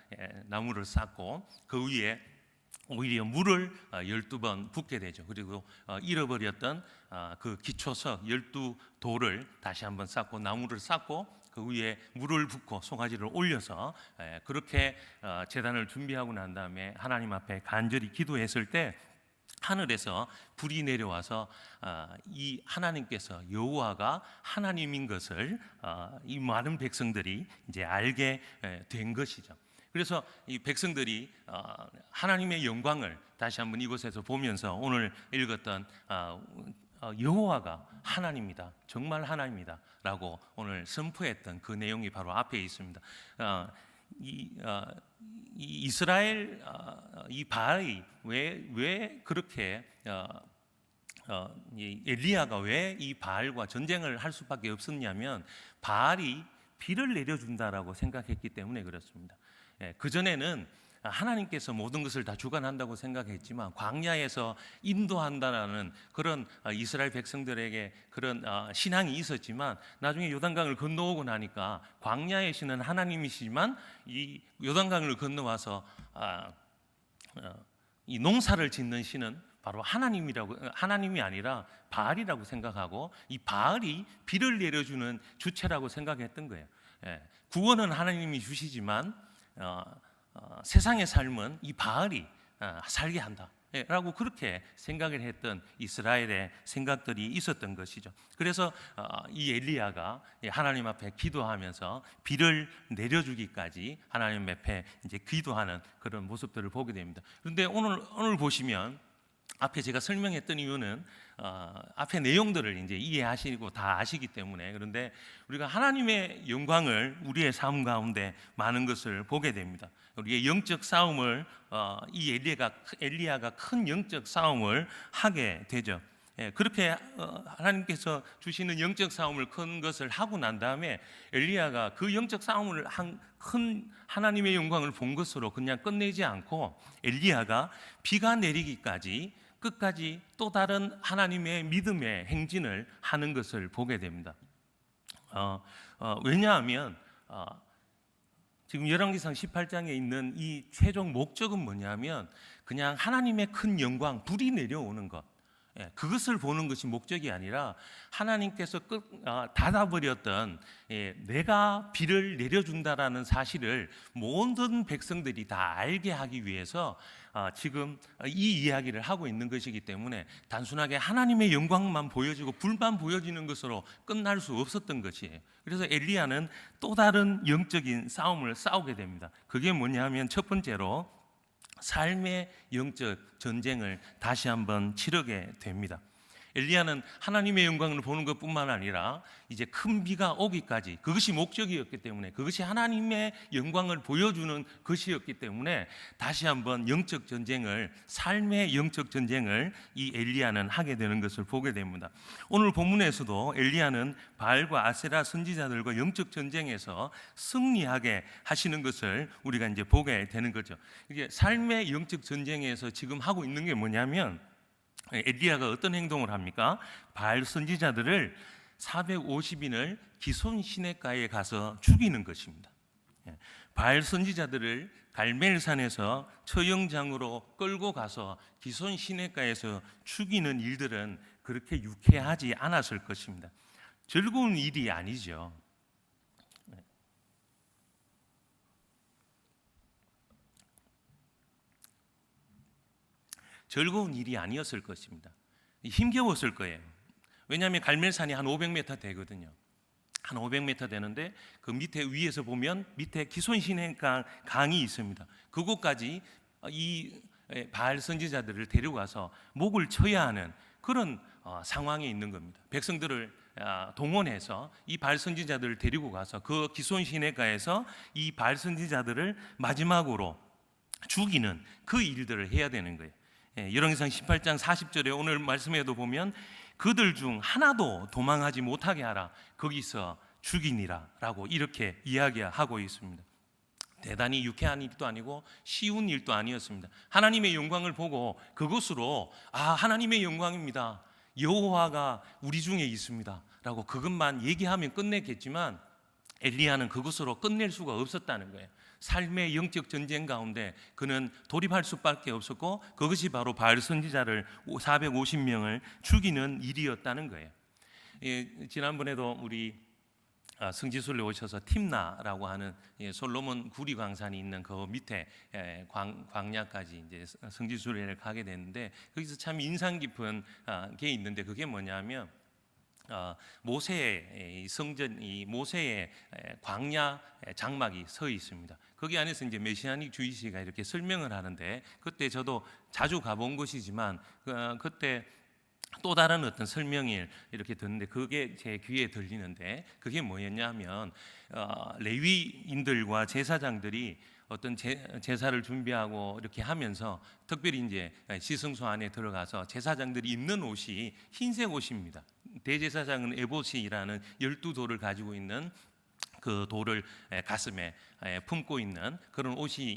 나무를 쌓고 그 위에 오히려 물을 12번 붓게 되죠. 그리고 잃어버렸던 그 기초석 12돌을 다시 한번 쌓고 나무를 쌓고 그 위에 물을 붓고 송아지를 올려서 그렇게 제단을 준비하고 난 다음에 하나님 앞에 간절히 기도했을 때 하늘에서 불이 내려와서 이 하나님께서 여호와가 하나님인 것을 이 많은 백성들이 이제 알게 된 것이죠. 그래서 이 백성들이 하나님의 영광을 다시 한번 이곳에서 보면서 오늘 읽었던 여호와가 하나님이다, 정말 하나님이다라고 오늘 선포했던 그 내용이 바로 앞에 있습니다. 이 이스라엘 이 바알이 왜 그렇게 엘리야가 왜 이 바알과 전쟁을 할 수밖에 없었냐면 바알이 비를 내려준다라고 생각했기 때문에 그렇습니다. 그 전에는 하나님께서 모든 것을 다 주관한다고 생각했지만 광야에서 인도한다라는 그런 이스라엘 백성들에게 그런 신앙이 있었지만 나중에 요단강을 건너오고 나니까 광야의 신은 하나님이시지만 이 요단강을 건너와서 이 농사를 짓는 신은 바로 하나님이 아니라 바알이라고 생각하고 이 바알이 비를 내려주는 주체라고 생각했던 거예요. 구원은 하나님이 주시지만 세상의 삶은 이 바알이 살게 한다. 라고 그렇게 생각을 했던 이스라엘의 생각들이 있었던 것이죠. 그래서 이 엘리야가 하나님 앞에 기도하면서 비를 내려주기까지 하나님 앞에 이제 기도하는 그런 모습들을 보게 됩니다. 그런데 오늘 보시면 앞에 제가 설명했던 이유는 앞에 내용들을 이제 이해하시고 다 아시기 때문에, 그런데 우리가 하나님의 영광을 우리의 삶 가운데 많은 것을 보게 됩니다. 우리의 영적 싸움을 이 엘리야가 큰 영적 싸움을 하게 되죠. 그렇게 하나님께서 주시는 영적 싸움을 큰 것을 하고 난 다음에 엘리야가 그 영적 싸움을 큰 하나님의 영광을 본 것으로 그냥 끝내지 않고 엘리야가 비가 내리기까지 끝까지 또 다른 하나님의 믿음의 행진을 하는 것을 보게 됩니다. 왜냐하면 지금 열왕기상 18장에 있는 이 최종 목적은 뭐냐면 그냥 하나님의 큰 영광, 불이 내려오는 것, 그것을 보는 것이 목적이 아니라 하나님께서 닫아버렸던 내가 비를 내려준다라는 사실을 모든 백성들이 다 알게 하기 위해서 지금 이 이야기를 하고 있는 것이기 때문에 단순하게 하나님의 영광만 보여지고 불만 보여지는 것으로 끝날 수 없었던 것이에요. 그래서 엘리야는 또 다른 영적인 싸움을 싸우게 됩니다. 그게 뭐냐 하면 첫 번째로 삶의 영적 전쟁을 다시 한번 치르게 됩니다. 엘리야는 하나님의 영광을 보는 것뿐만 아니라 이제 큰 비가 오기까지, 그것이 목적이었기 때문에, 그것이 하나님의 영광을 보여주는 것이었기 때문에 다시 한번 영적 전쟁을, 삶의 영적 전쟁을 이 엘리야는 하게 되는 것을 보게 됩니다. 오늘 본문에서도 엘리야는 바알과 아세라 선지자들과 영적 전쟁에서 승리하게 하시는 것을 우리가 이제 보게 되는 거죠. 이게 삶의 영적 전쟁에서 지금 하고 있는 게 뭐냐면 엘리야가 어떤 행동을 합니까? 바알 선지자들을 450인을 기손 시내가에 가서 죽이는 것입니다. 바알 선지자들을 갈멜산에서 처형장으로 끌고 가서 기손 시내가에서 죽이는 일들은 그렇게 유쾌하지 않았을 것입니다. 즐거운 일이 아니죠. 즐거운 일이 아니었을 것입니다. 힘겨웠을 거예요. 왜냐하면 갈멜산이 한 500m 되거든요. 한 500m 되는데 그 밑에 위에서 보면 밑에 기손시내강 강이 있습니다. 그곳까지 이 바알 선지자들을 데려가서 목을 쳐야 하는 그런 상황에 있는 겁니다. 백성들을 동원해서 이 바알 선지자들을 데리고 가서 그 기손시내가에서 이 바알 선지자들을 마지막으로 죽이는 그 일들을 해야 되는 거예요. 열왕기상 18장 40절에 오늘 말씀에도 보면 그들 중 하나도 도망하지 못하게 하라, 거기서 죽이니라 라고 이렇게 이야기하고 있습니다. 대단히 유쾌한 일도 아니고 쉬운 일도 아니었습니다. 하나님의 영광을 보고 그것으로 하나님의 영광입니다, 여호와가 우리 중에 있습니다 라고 그것만 얘기하면 끝냈겠지만 엘리야는 그것으로 끝낼 수가 없었다는 거예요. 삶의 영적 전쟁 가운데 그는 돌입할 수밖에 없었고 그것이 바로 바알 선지자를 450명을 죽이는 일이었다는 거예요. 지난번에도 우리 성지순례 오셔서 팀나라고 하는 솔로몬 구리 광산이 있는 그 밑에 광야까지 이제 성지순례를 가게 됐는데 거기서 참 인상 깊은 게 있는데 그게 뭐냐면 모세의 성전, 이 모세의 광야 장막이 서 있습니다. 거기 안에서 이제 메시아닉 주의시가 이렇게 설명을 하는데 그때 저도 자주 가본 곳이지만 그때 또 다른 어떤 설명을 이렇게 듣는데 그게 제 귀에 들리는데 그게 뭐였냐면 레위인들과 제사장들이 어떤 제사를 준비하고 이렇게 하면서 특별히 이제 시성소 안에 들어가서 제사장들이 입는 옷이 흰색 옷입니다. 대제사장은 에봇이라는 12돌을 가지고 있는 그 돌을 가슴에 품고 있는 그런 옷이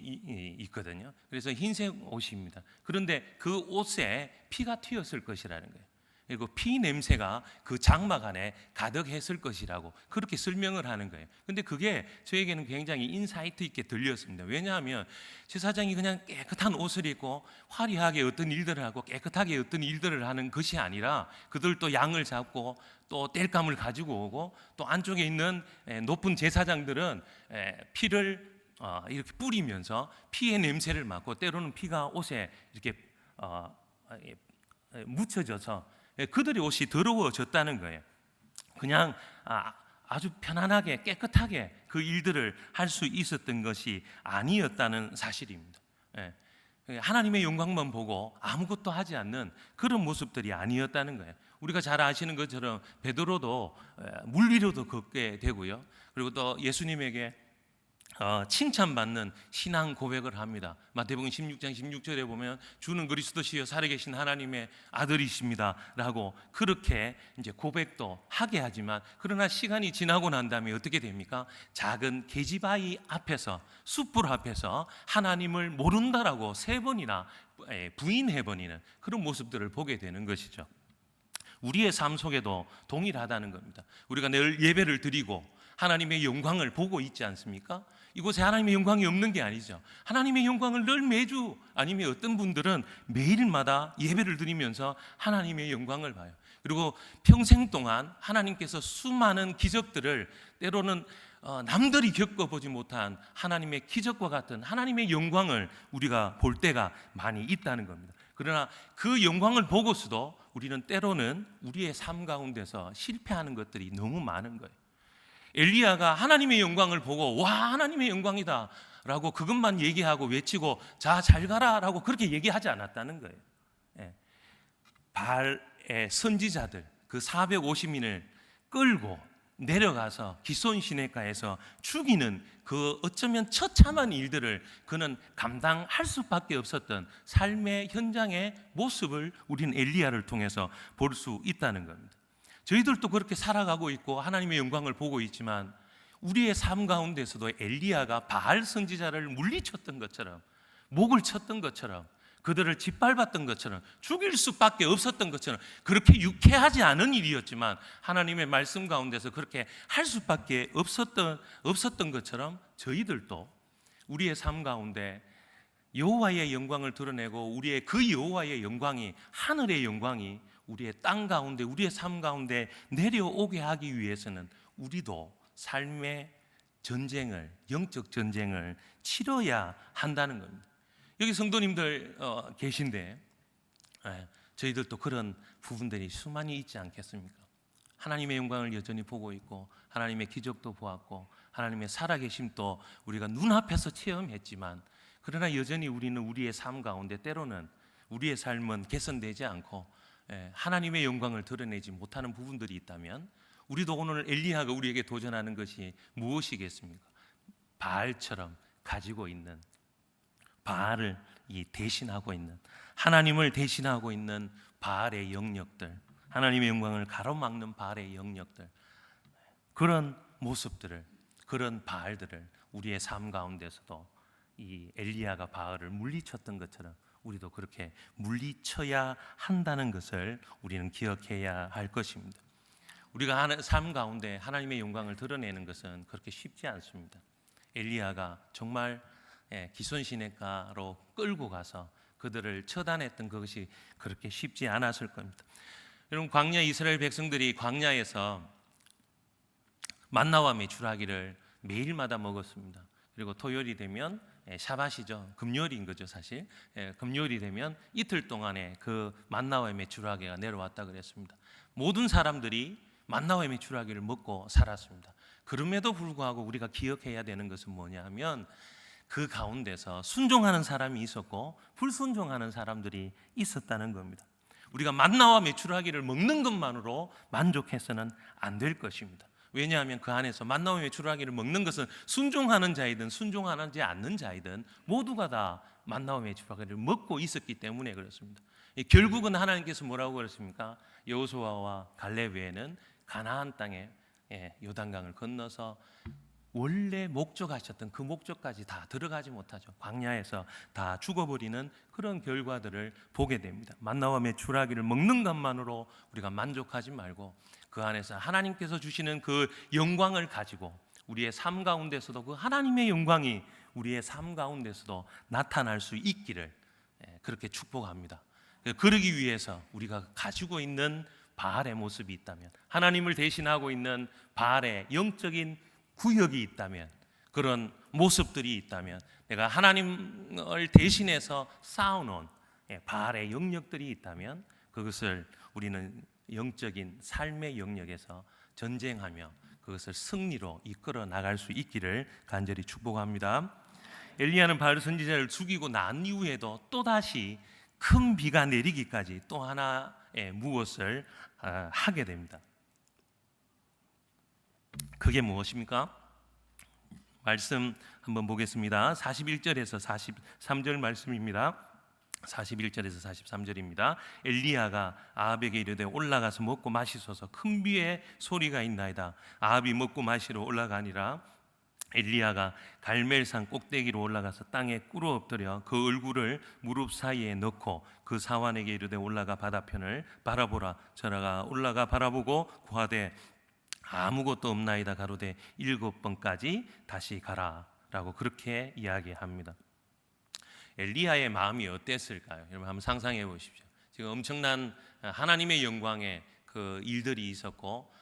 있거든요. 그래서 흰색 옷입니다. 그런데 그 옷에 피가 튀었을 것이라는 거예요. 그리고 피 냄새가 그 장막 안에 가득했을 것이라고 그렇게 설명을 하는 거예요. 근데 그게 저에게는 굉장히 인사이트 있게 들렸습니다. 왜냐하면 제사장이 그냥 깨끗한 옷을 입고 화려하게 어떤 일들을 하고 깨끗하게 어떤 일들을 하는 것이 아니라 그들도 양을 잡고 또 땔감을 가지고 오고 또 안쪽에 있는 높은 제사장들은 피를 이렇게 뿌리면서 피의 냄새를 맡고 때로는 피가 옷에 이렇게 묻혀져서 그들의 옷이 더러워졌다는 거예요. 그냥 아주 편안하게 깨끗하게 그 일들을 할 수 있었던 것이 아니었다는 사실입니다. 하나님의 영광만 보고 아무것도 하지 않는 그런 모습들이 아니었다는 거예요. 우리가 잘 아시는 것처럼 베드로도 물 위로도 걷게 되고요. 그리고 또 예수님에게 칭찬받는 신앙 고백을 합니다. 마태복음 16장 16절에 보면 주는 그리스도시요 살아계신 하나님의 아들이십니다 라고 그렇게 이제 고백도 하게 하지만, 그러나 시간이 지나고 난 다음에 어떻게 됩니까? 작은 계집아이 앞에서, 숯불 앞에서 하나님을 모른다라고 3번이나 부인해버리는 그런 모습들을 보게 되는 것이죠. 우리의 삶 속에도 동일하다는 겁니다. 우리가 늘 예배를 드리고 하나님의 영광을 보고 있지 않습니까? 이곳에 하나님의 영광이 없는 게 아니죠. 하나님의 영광을 늘 매주, 아니면 어떤 분들은 매일마다 예배를 드리면서 하나님의 영광을 봐요. 그리고 평생 동안 하나님께서 수많은 기적들을, 때로는 남들이 겪어보지 못한 하나님의 기적과 같은 하나님의 영광을 우리가 볼 때가 많이 있다는 겁니다. 그러나 그 영광을 보고서도 우리는 때로는 우리의 삶 가운데서 실패하는 것들이 너무 많은 거예요. 엘리야가 하나님의 영광을 보고 와, 하나님의 영광이다 라고 그것만 얘기하고 외치고 자, 잘 가라 라고 그렇게 얘기하지 않았다는 거예요. 바알의 선지자들 그 450인을 끌고 내려가서 기손 시내가에서 죽이는 그 어쩌면 처참한 일들을 그는 감당할 수밖에 없었던 삶의 현장의 모습을 우리는 엘리야를 통해서 볼 수 있다는 겁니다. 저희들도 그렇게 살아가고 있고 하나님의 영광을 보고 있지만, 우리의 삶 가운데서도 엘리야가 바알 선지자를 물리쳤던 것처럼, 목을 쳤던 것처럼, 그들을 짓밟았던 것처럼, 죽일 수밖에 없었던 것처럼, 그렇게 유쾌하지 않은 일이었지만 하나님의 말씀 가운데서 그렇게 할 수밖에 없었던 것처럼, 저희들도 우리의 삶 가운데 여호와의 영광을 드러내고 우리의 그 여호와의 영광이, 하늘의 영광이 우리의 땅 가운데, 우리의 삶 가운데 내려오게 하기 위해서는 우리도 삶의 전쟁을, 영적 전쟁을 치러야 한다는 겁니다. 여기 성도님들 계신데 저희들도 그런 부분들이 수많이 있지 않겠습니까? 하나님의 영광을 여전히 보고 있고 하나님의 기적도 보았고 하나님의 살아계심도 우리가 눈앞에서 체험했지만, 그러나 여전히 우리는 우리의 삶 가운데 때로는 우리의 삶은 개선되지 않고 하나님의 영광을 드러내지 못하는 부분들이 있다면, 우리도 오늘 엘리야가 우리에게 도전하는 것이 무엇이겠습니까? 바알처럼 가지고 있는, 바알을 대신하고 있는, 하나님을 대신하고 있는 바알의 영역들, 하나님의 영광을 가로막는 바알의 영역들, 그런 모습들을, 그런 바알들을 우리의 삶 가운데서도 이 엘리야가 바알을 물리쳤던 것처럼 우리도 그렇게 물리쳐야 한다는 것을 우리는 기억해야 할 것입니다. 우리가 삶 가운데 하나님의 영광을 드러내는 것은 그렇게 쉽지 않습니다. 엘리야가 정말 기손 시내가로 끌고 가서 그들을 처단했던 그것이 그렇게 쉽지 않았을 겁니다. 여러분, 광야 이스라엘 백성들이 광야에서 만나와 메추라기를 매일마다 먹었습니다. 그리고 토요일이 되면 샤밧이죠. 금요일인 거죠, 사실. 금요일이 되면 이틀 동안에 그 만나와 메추라기가 내려왔다 그랬습니다. 모든 사람들이 만나와 메추라기를 먹고 살았습니다. 그럼에도 불구하고 우리가 기억해야 되는 것은 뭐냐 하면, 그 가운데서 순종하는 사람이 있었고 불순종하는 사람들이 있었다는 겁니다. 우리가 만나와 메추라기를 먹는 것만으로 만족해서는 안 될 것입니다. 왜냐하면 그 안에서 만나와 메추라기를 먹는 것은 순종하는 자이든 순종하지 않는 자이든 모두가 다 만나와 메추라기를 먹고 있었기 때문에 그렇습니다. 결국은 하나님께서 뭐라고 그랬습니까? 여호수아와 갈렙 외에는 가나안 땅에 요단강을 건너서 원래 목적하셨던 그 목적까지 다 들어가지 못하죠. 광야에서 다 죽어버리는 그런 결과들을 보게 됩니다. 만나와 메추라기를 먹는 것만으로 우리가 만족하지 말고 그 안에서 하나님께서 주시는 그 영광을 가지고 우리의 삶 가운데서도 그 하나님의 영광이 우리의 삶 가운데서도 나타날 수 있기를 그렇게 축복합니다. 그러기 위해서 우리가 가지고 있는 바알의 모습이 있다면, 하나님을 대신하고 있는 바알의 영적인 구역이 있다면, 그런 모습들이 있다면, 내가 하나님을 대신해서 쌓아놓은 바알의 영역들이 있다면 그것을 우리는 영적인 삶의 영역에서 전쟁하며 그것을 승리로 이끌어 나갈 수 있기를 간절히 축복합니다. 엘리야는 바알 선지자를 죽이고 난 이후에도 또다시 큰 비가 내리기까지 또 하나의 무엇을 하게 됩니다. 그게 무엇입니까? 말씀 한번 보겠습니다. 41절에서 43절 말씀입니다. 41절에서 43절입니다. 엘리야가 아합에게 이르되 올라가서 먹고 마시소서. 큰 비의 소리가 있나이다. 아합이 먹고 마시러 올라가니라. 엘리야가 갈멜산 꼭대기로 올라가서 땅에 꿇어 엎드려 그 얼굴을 무릎 사이에 넣고 그 사환에게 이르되 올라가 바다편을 바라보라. 저라가 올라가 바라보고 구하되 아무것도 없나이다. 가로되 7번까지 다시 가라 라고 그렇게 이야기합니다. 엘리야의 마음이 어땠을까요? 여러분 한번 상상해 보십시오. 지금 엄청난 하나님의 영광의 그 일들이 있었고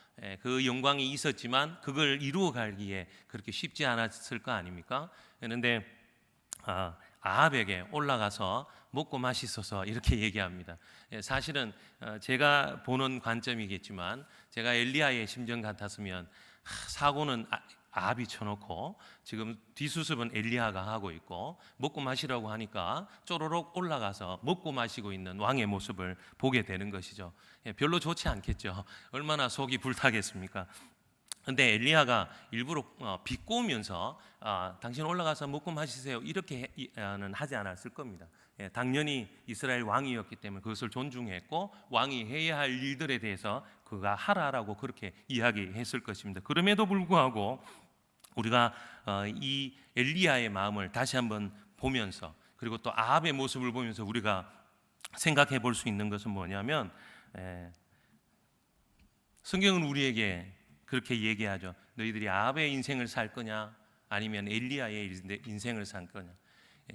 그 영광이 있었지만 그걸 이루어 가기에 그렇게 쉽지 않았을 거 아닙니까? 그런데 아합에게 올라가서 먹고 마시소서 이렇게 얘기합니다. 사실은 제가 보는 관점이겠지만 제가 엘리야의 심정 같았으면 사고는 아합이 쳐놓고 지금 뒷수습은 엘리야가 하고 있고 먹고 마시라고 하니까 쪼로록 올라가서 먹고 마시고 있는 왕의 모습을 보게 되는 것이죠. 별로 좋지 않겠죠. 얼마나 속이 불타겠습니까? 근데 엘리야가 일부러 비꼬면서 당신 올라가서 먹고 마시세요 이렇게는 하지 않았을 겁니다. 당연히 이스라엘 왕이었기 때문에 그것을 존중했고 왕이 해야 할 일들에 대해서 그가 하라라고 그렇게 이야기했을 것입니다. 그럼에도 불구하고 우리가 이 엘리야의 마음을 다시 한번 보면서 그리고 또 아합의 모습을 보면서 우리가 생각해 볼 수 있는 것은 뭐냐면 성경은 우리에게 그렇게 얘기하죠. 너희들이 아합의 인생을 살 거냐 아니면 엘리야의 인생을 살 거냐,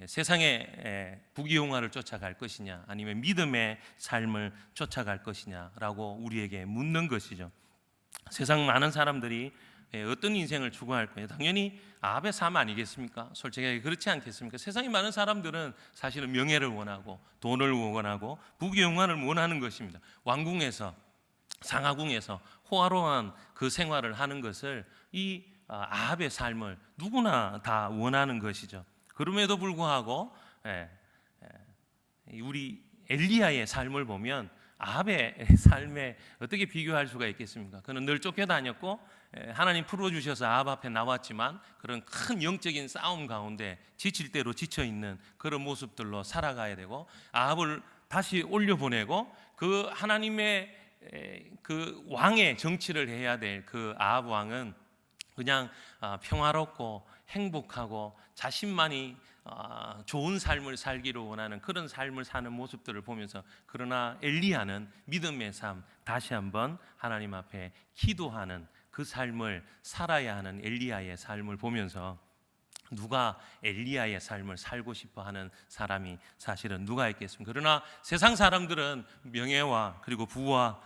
세상의 부귀영화를 쫓아갈 것이냐 아니면 믿음의 삶을 쫓아갈 것이냐라고 우리에게 묻는 것이죠. 세상 많은 사람들이 어떤 인생을 추구할 거예요? 당연히 아합의 삶 아니겠습니까? 솔직하게 그렇지 않겠습니까? 세상에 많은 사람들은 사실은 명예를 원하고 돈을 원하고 부귀영화를 원하는 것입니다. 왕궁에서 상하궁에서 호화로운 그 생활을 하는 것을 이 아합의 삶을 누구나 다 원하는 것이죠. 그럼에도 불구하고 우리 엘리야의 삶을 보면 아합의 삶에 어떻게 비교할 수가 있겠습니까? 그는 늘 쫓겨다녔고 하나님 풀어주셔서 아합 앞에 나왔지만 그런 큰 영적인 싸움 가운데 지칠 대로 지쳐있는 그런 모습들로 살아가야 되고 아합을 다시 올려보내고 그 하나님의 그 왕의 정치를 해야 될 그 아합 왕은 그냥 평화롭고 행복하고 자신만이 좋은 삶을 살기를 원하는 그런 삶을 사는 모습들을 보면서 그러나 엘리야는 믿음의 삶, 다시 한번 하나님 앞에 기도하는 그 삶을 살아야 하는 엘리야의 삶을 보면서 누가 엘리야의 삶을 살고 싶어 하는 사람이 사실은 누가 있겠습니까? 그러나 세상 사람들은 명예와 그리고 부와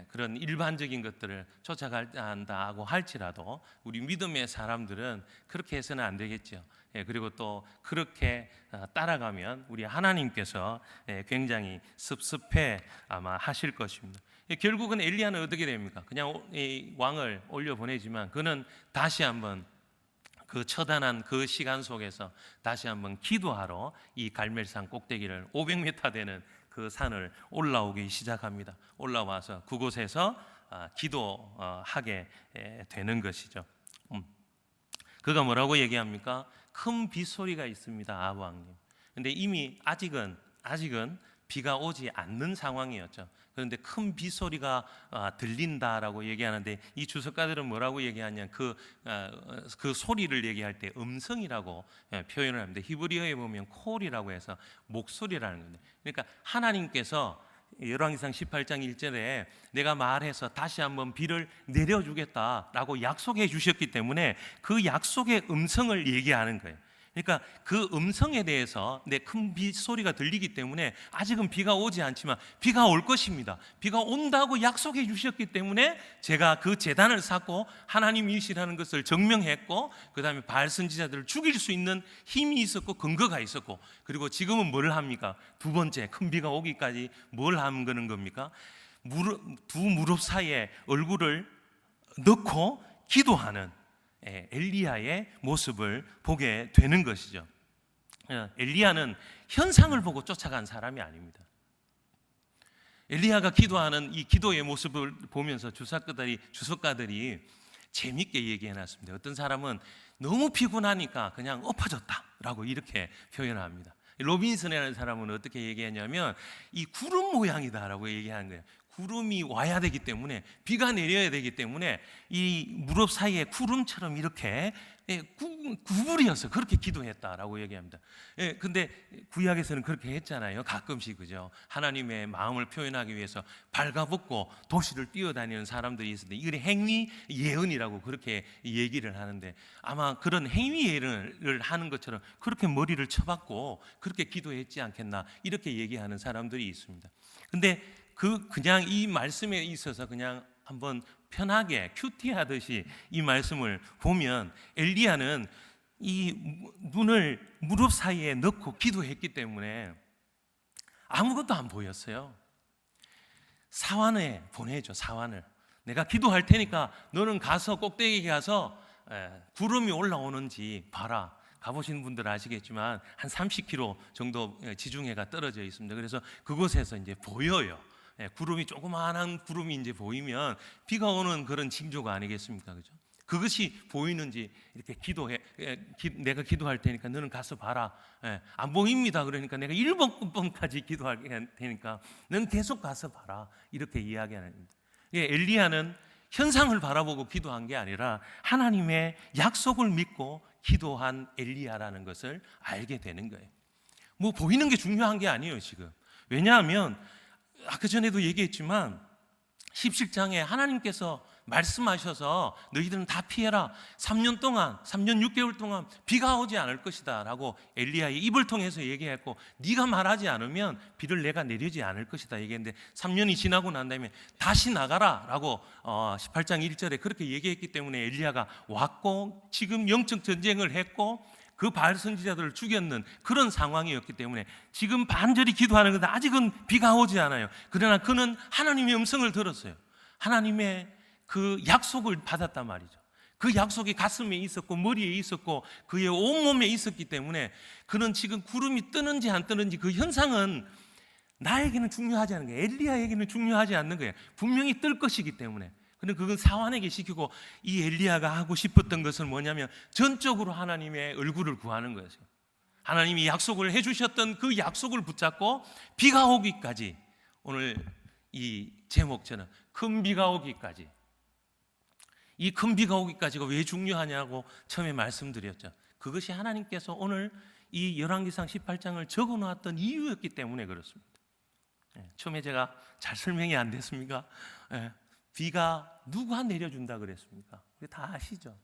그런 일반적인 것들을 쫓아간다고 할지라도 우리 믿음의 사람들은 그렇게 해서는 안 되겠죠. 그리고 또 그렇게 따라가면 우리 하나님께서 굉장히 섭섭해 아마 하실 것입니다. 결국은 엘리야는 어떻게 됩니까? 그냥 이 왕을 올려보내지만 그는 다시 한번 그 처단한 그 시간 속에서 다시 한번 기도하러 이 갈멜산 꼭대기를 500m 되는 그 산을 올라오기 시작합니다. 올라와서 그곳에서 기도하게 되는 것이죠. 그가 뭐라고 얘기합니까? 큰 빗소리가 있습니다, 아합 왕님. 근데 이미 아직은 비가 오지 않는 상황이었죠. 그런데 큰 빗소리가 들린다라고 얘기하는데 이 주석가들은 뭐라고 얘기하냐, 그 소리를 얘기할 때 음성이라고 표현을 합니다. 히브리어에 보면 콜이라고 해서 목소리라는 건데, 그러니까 하나님께서 열왕기상 18장 1절에 내가 말해서 다시 한번 비를 내려주겠다라고 약속해 주셨기 때문에 그 약속의 음성을 얘기하는 거예요. 그러니까 그 음성에 대해서 내 큰 비 소리가 들리기 때문에 아직은 비가 오지 않지만 비가 올 것입니다. 비가 온다고 약속해 주셨기 때문에 제가 그 제단을 쌓고 하나님이시라는 것을 증명했고, 그 다음에 바알 선지자들을 죽일 수 있는 힘이 있었고 근거가 있었고, 그리고 지금은 뭘 합니까? 두 번째, 큰 비가 오기까지 뭘 하는 겁니까? 두 무릎 사이에 얼굴을 넣고 기도하는 엘리야의 모습을 보게 되는 것이죠. 엘리야는 현상을 보고 쫓아간 사람이 아닙니다. 엘리야가 기도하는 이 기도의 모습을 보면서 주석가들이 재밌게 얘기해놨습니다. 어떤 사람은 너무 피곤하니까 그냥 엎어졌다라고 이렇게 표현합니다. 로빈슨이라는 사람은 어떻게 얘기하냐면 이 구름 모양이다라고 얘기하는 거예요. 구름이 와야 되기 때문에, 비가 내려야 되기 때문에 이 무릎 사이에 구름처럼 이렇게 구부려서 그렇게 기도했다라고 얘기합니다. 근데 구약에서는 그렇게 했잖아요. 가끔씩, 그죠? 하나님의 마음을 표현하기 위해서 발가벗고 도시를 뛰어다니는 사람들이 있었는데, 이걸 행위 예언이라고 그렇게 얘기를 하는데, 아마 그런 행위 예언을 하는 것처럼 그렇게 머리를 쳐박고 그렇게 기도했지 않겠나, 이렇게 얘기하는 사람들이 있습니다. 근데 그냥 이 말씀에 있어서 그냥 한번 편하게 큐티하듯이 이 말씀을 보면, 엘리야는 이 눈을 무릎 사이에 넣고 기도했기 때문에 아무것도 안 보였어요. 사환에 보내죠. 사환을, 내가 기도할 테니까 너는 가서 꼭대기에 가서 구름이 올라오는지 봐라. 가보신 분들 아시겠지만 한 30km 정도 지중해가 떨어져 있습니다. 그래서 그곳에서 이제 보여요. 구름이, 조그마한 구름이 이제 보이면 비가 오는 그런 징조가 아니겠습니까? 그죠? 그것이 보이는지 이렇게 기도해. 내가 기도할 테니까 너는 가서 봐라. 안 보입니다. 그러니까 내가 1번까지 기도할 테니까 너는 계속 가서 봐라. 이렇게 이야기하는 겁니다. 엘리야는 현상을 바라보고 기도한 게 아니라 하나님의 약속을 믿고 기도한 엘리야라는 것을 알게 되는 거예요. 뭐 보이는 게 중요한 게 아니에요, 지금. 왜냐하면 아까 전에도 얘기했지만 17장에 하나님께서 말씀하셔서 너희들은 다 피해라. 3년 6개월 동안 비가 오지 않을 것이다 라고 엘리야의 입을 통해서 얘기했고, 네가 말하지 않으면 비를 내가 내리지 않을 것이다 얘기했는데, 3년이 지나고 난 다음에 다시 나가라 라고 18장 1절에 그렇게 얘기했기 때문에 엘리야가 왔고, 지금 영적 전쟁을 했고 그 바알 선지자들을 죽였는 그런 상황이었기 때문에 지금 반절이 기도하는 건데 아직은 비가 오지 않아요. 그러나 그는 하나님의 음성을 들었어요. 하나님의 그 약속을 받았단 말이죠. 그 약속이 가슴에 있었고 머리에 있었고 그의 온몸에 있었기 때문에 그는 지금 구름이 뜨는지 안 뜨는지 그 현상은 나에게는 중요하지 않은 거예요. 엘리야에게는 중요하지 않는 거예요. 분명히 뜰 것이기 때문에. 근데 그건 사환에게 시키고, 이 엘리야가 하고 싶었던 것은 뭐냐면 전적으로 하나님의 얼굴을 구하는 거예요. 하나님이 약속을 해주셨던 그 약속을 붙잡고 비가 오기까지, 오늘 이 제목처럼 큰 비가 오기까지, 이 큰 비가 오기까지가 왜 중요하냐고 처음에 말씀드렸죠. 그것이 하나님께서 오늘 이 열왕기상 18장을 적어놓았던 이유였기 때문에 그렇습니다. 처음에 제가 잘 설명이 안 됐습니까? 비가 누가 내려준다 그랬습니까? 다 아시죠?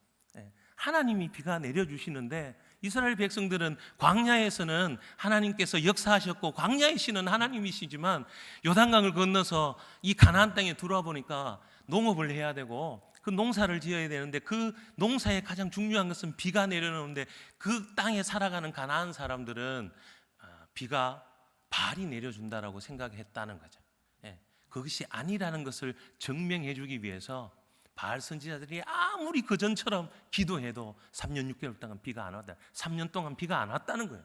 하나님이 비가 내려주시는데, 이스라엘 백성들은 광야에서는 하나님께서 역사하셨고 광야의 신은 하나님이시지만, 요단강을 건너서 이 가나안 땅에 들어와 보니까 농업을 해야 되고 그 농사를 지어야 되는데, 그 농사의 가장 중요한 것은 비가 내려오는데, 그 땅에 살아가는 가나안 사람들은 비가 바알이 내려준다라고 생각했다는 거죠. 그것이 아니라는 것을 증명해 주기 위해서 바알 선지자들이 아무리 그전처럼 기도해도 3년 6개월 동안 비가 안 왔다. 3년 동안 비가 안 왔다는 거예요.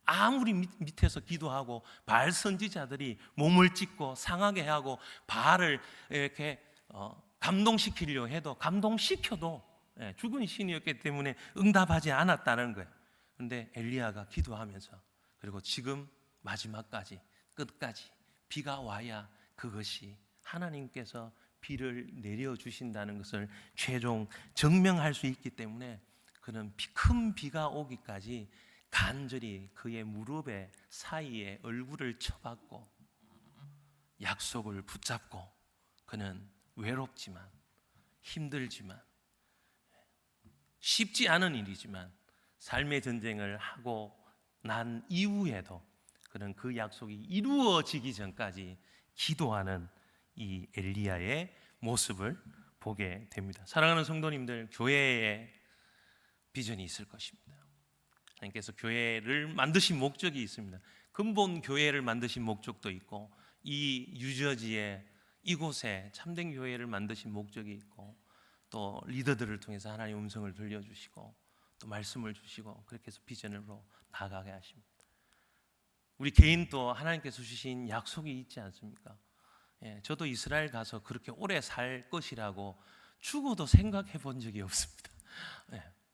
아무리 밑에서 기도하고 바알 선지자들이 몸을 찢고 상하게 하고 바알을 이렇게 감동시키려 해도, 감동시켜도 죽은 신이었기 때문에 응답하지 않았다는 거예요. 그런데 엘리야가 기도하면서, 그리고 지금 마지막까지, 끝까지 비가 와야 그것이 하나님께서 비를 내려주신다는 것을 최종 증명할 수 있기 때문에, 그는 큰 비가 오기까지 간절히 그의 무릎에 사이에 얼굴을 쳐박고 약속을 붙잡고, 그는 외롭지만 힘들지만 쉽지 않은 일이지만 삶의 전쟁을 하고 난 이후에도 그는 그 약속이 이루어지기 전까지 기도하는 이 엘리야의 모습을 보게 됩니다. 사랑하는 성도님들, 교회에 비전이 있을 것입니다. 하나님께서 교회를 만드신 목적이 있습니다. 근본 교회를 만드신 목적도 있고, 이 뉴저지에 이곳에 참된 교회를 만드신 목적이 있고, 또 리더들을 통해서 하나님의 음성을 들려주시고 또 말씀을 주시고, 그렇게 해서 비전으로 나아가게 하십니다. 우리 개인도 하나님께서 주신 약속이 있지 않습니까? 저도 이스라엘 가서 그렇게 오래 살 것이라고 죽어도 생각해 본 적이 없습니다.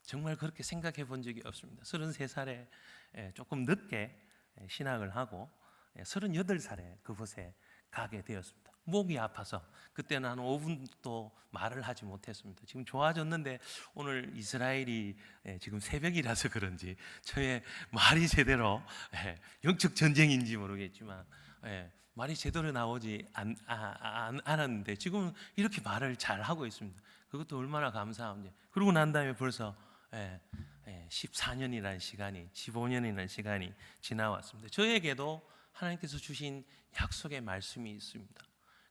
정말 그렇게 생각해 본 적이 없습니다. 33살에 조금 늦게 신학을 하고 38살에 그곳에 가게 되었습니다. 목이 아파서 그때는 한 5분도 말을 하지 못했습니다. 지금 좋아졌는데 오늘 이스라엘이 지금 새벽이라서 그런지 저의 말이 제대로 영적 전쟁인지 모르겠지만 말이 제대로 나오지 않았는데 지금 이렇게 말을 잘 하고 있습니다. 그것도 얼마나 감사한지. 그러고 난 다음에 벌써 14년이라는 시간이, 15년이라는 시간이 지나왔습니다. 저에게도 하나님께서 주신 약속의 말씀이 있습니다.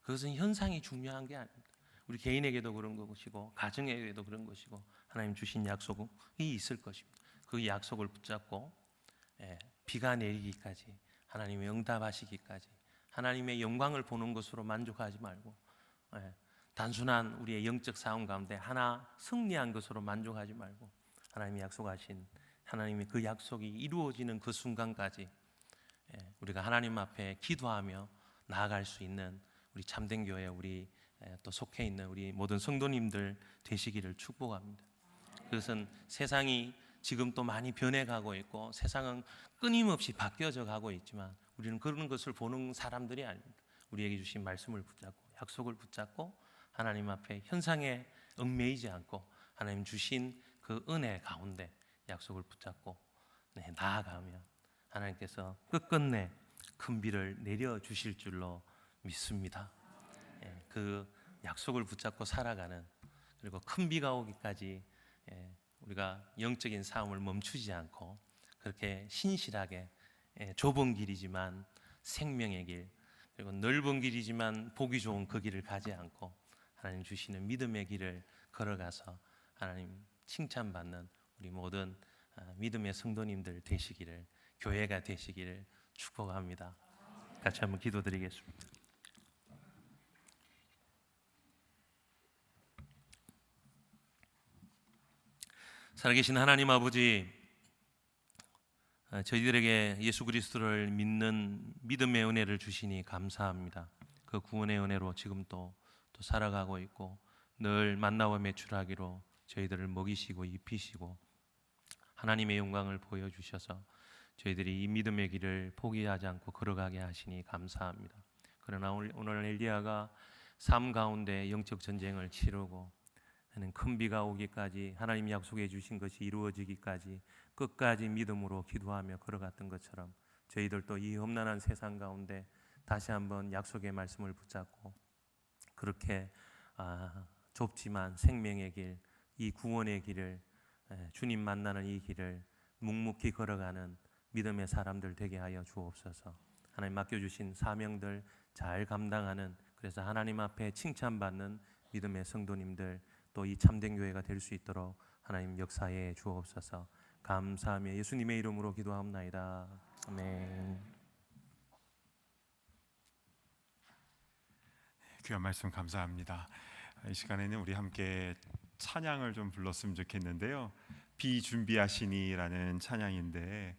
그것은 현상이 중요한 게 아닙니다. 우리 개인에게도 그런 것이고 가정에게도 그런 것이고, 하나님 주신 약속이 있을 것입니다. 그 약속을 붙잡고 비가 내리기까지, 하나님의 응답하시기까지, 하나님의 영광을 보는 것으로 만족하지 말고 단순한 우리의 영적 싸움 가운데 하나 승리한 것으로 만족하지 말고, 하나님이 약속하신, 하나님의 그 약속이 이루어지는 그 순간까지 우리가 하나님 앞에 기도하며 나아갈 수 있는 우리 참된 교회, 우리 또 속해 있는 우리 모든 성도님들 되시기를 축복합니다. 그것은 세상이 지금 또 많이 변해가고 있고, 세상은 끊임없이 바뀌어져 가고 있지만 우리는 그런 것을 보는 사람들이 아닙니다. 우리에게 주신 말씀을 붙잡고, 약속을 붙잡고, 하나님 앞에 현상에 얽매이지 않고 하나님 주신 그 은혜 가운데 약속을 붙잡고 나아가면 하나님께서 끝끝내 큰 비를 내려주실 줄로 믿습니다. 그 약속을 붙잡고 살아가는, 그리고 큰 비가 오기까지 우리가 영적인 싸움을 멈추지 않고 그렇게 신실하게 좁은 길이지만 생명의 길, 그리고 넓은 길이지만 보기 좋은 그 길을 가지 않고 하나님 주시는 믿음의 길을 걸어가서 하나님 칭찬받는 우리 모든 믿음의 성도님들 되시기를, 교회가 되시기를 축복합니다. 같이 한번 기도드리겠습니다. 살아계신 하나님 아버지, 저희들에게 예수 그리스도를 믿는 믿음의 은혜를 주시니 감사합니다. 그 구원의 은혜로 지금 또 살아가고 있고, 늘 만나와 매출하기로 저희들을 먹이시고 입히시고 하나님의 영광을 보여주셔서 저희들이 이 믿음의 길을 포기하지 않고 걸어가게 하시니 감사합니다. 그러나 오늘 엘리야가 삶 가운데 영적 전쟁을 치르고 큰 비가 오기까지, 하나님 약속해 주신 것이 이루어지기까지 끝까지 믿음으로 기도하며 걸어갔던 것처럼 저희들도 이 험난한 세상 가운데 다시 한번 약속의 말씀을 붙잡고 그렇게 좁지만 생명의 길, 이 구원의 길을, 주님 만나는 이 길을 묵묵히 걸어가는 믿음의 사람들 되게 하여 주옵소서. 하나님 맡겨주신 사명들 잘 감당하는, 그래서 하나님 앞에 칭찬받는 믿음의 성도님들, 또 이 참된 교회가 될 수 있도록 하나님 역사해 주옵소서. 감사하며 예수님의 이름으로 기도하옵나이다. 아멘. 귀한 말씀 감사합니다. 이 시간에는 우리 함께 찬양을 좀 불렀으면 좋겠는데요. 비 준비하시니라는 찬양인데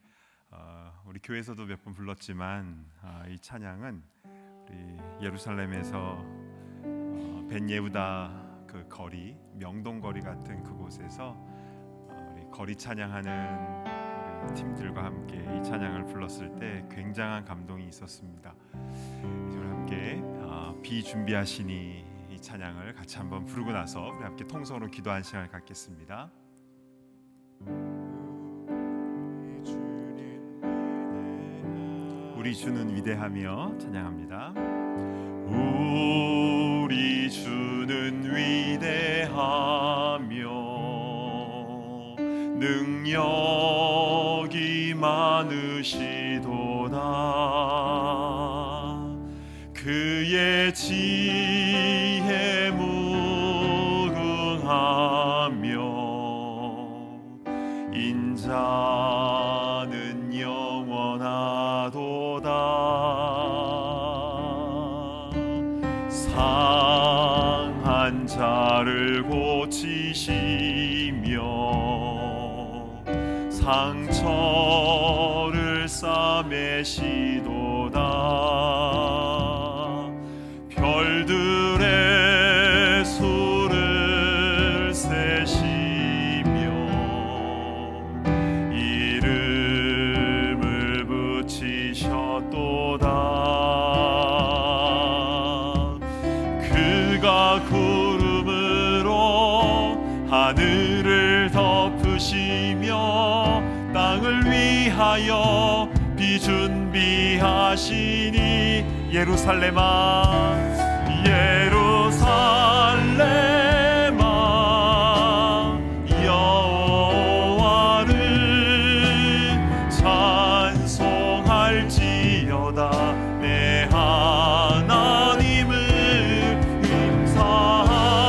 우리 교회에서도 몇 번 불렀지만 이 찬양은 우리 예루살렘에서 벤예후다 그 거리, 명동거리 같은 그곳에서 우리 거리 찬양하는 우리 팀들과 함께 이 찬양을 불렀을 때 굉장한 감동이 있었습니다. 우리 함께 비 준비하시니 이 찬양을 같이 한번 부르고 나서 우리 함께 통성으로 기도하는 시간을 갖겠습니다. 우리 주는 위대하며 찬양합니다. 우리 주는 위대하며 능력 지혜 무궁하며 인자는 영원하도다. 상한 자를 고치시며 상처를 싸매시도다. 별들의 수를 세시며 이름을 붙이셨도다. 그가 구름으로 하늘을 덮으시며 땅을 위하여 비 준비하시니 예루살렘아 예루살렘아 여호와를 찬송할지어다. 내 하나님을 감사함으로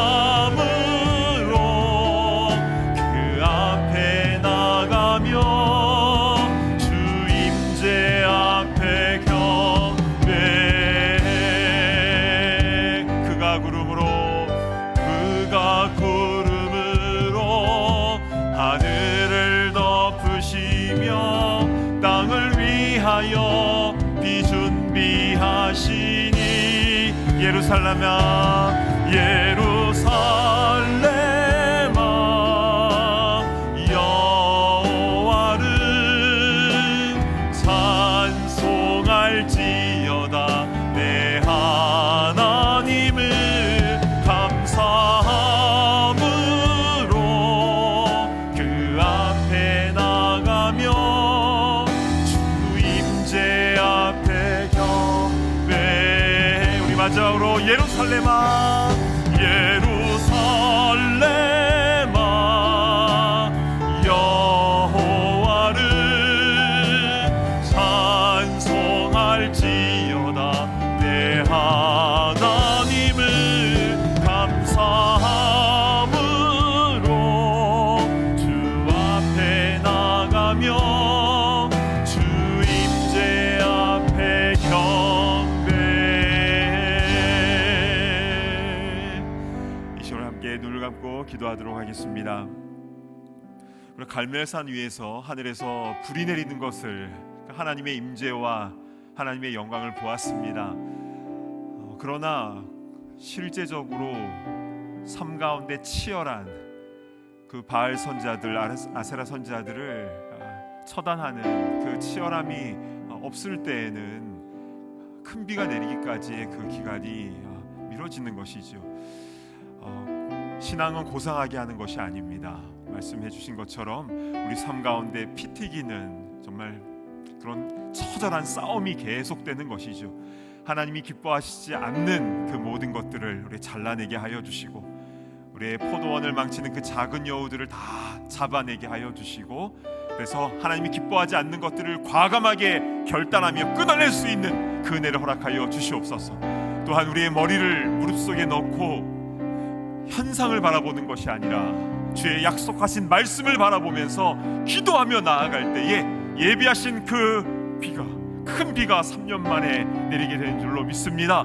그 앞에 나가며 주 임재 앞에 경배해. 그가 구름으로 하늘을 덮으시며 땅을 위하여 비 준비하시니 예루살렘아 예루살렘아 여호와를 찬송할지어다. 내 하나님을 감사함으로 그 앞에 나가며 주 임재 앞에 경배해. 우리 마지막으로 예루살렘아 예루살렘아 여호와를 찬송할지어다. 내 하나님을 감사함으로 주 앞에 나가며 주 임재 앞에 경배해. 이 시간 함께 눈을 감고 기도하도록 하겠습니다. 우리 갈멜산 위에서 하늘에서 불이 내리는 것을, 하나님의 임재와 하나님의 영광을 보았습니다. 그러나 실제적으로 삶 가운데 치열한 그 바알 선자들, 아세라 선자들을 처단하는 그 치열함이 없을 때에는 큰 비가 내리기까지의 그 기간이 미뤄지는 것이죠. 신앙은 고상하게 하는 것이 아닙니다. 말씀해 주신 것처럼 우리 삶 가운데 피 튀기는 정말 그런 처절한 싸움이 계속되는 것이죠. 하나님이 기뻐하시지 않는 그 모든 것들을 우리 잘라내게 하여 주시고, 우리의 포도원을 망치는 그 작은 여우들을 다 잡아내게 하여 주시고, 그래서 하나님이 기뻐하지 않는 것들을 과감하게 결단하며 끊어낼 수 있는 그 은혜를 허락하여 주시옵소서. 또한 우리의 머리를 무릎 속에 넣고 현상을 바라보는 것이 아니라 주의 약속하신 말씀을 바라보면서 기도하며 나아갈 때에 예비하신 그 비가, 큰 비가 3년 만에 내리게 되는 줄로 믿습니다.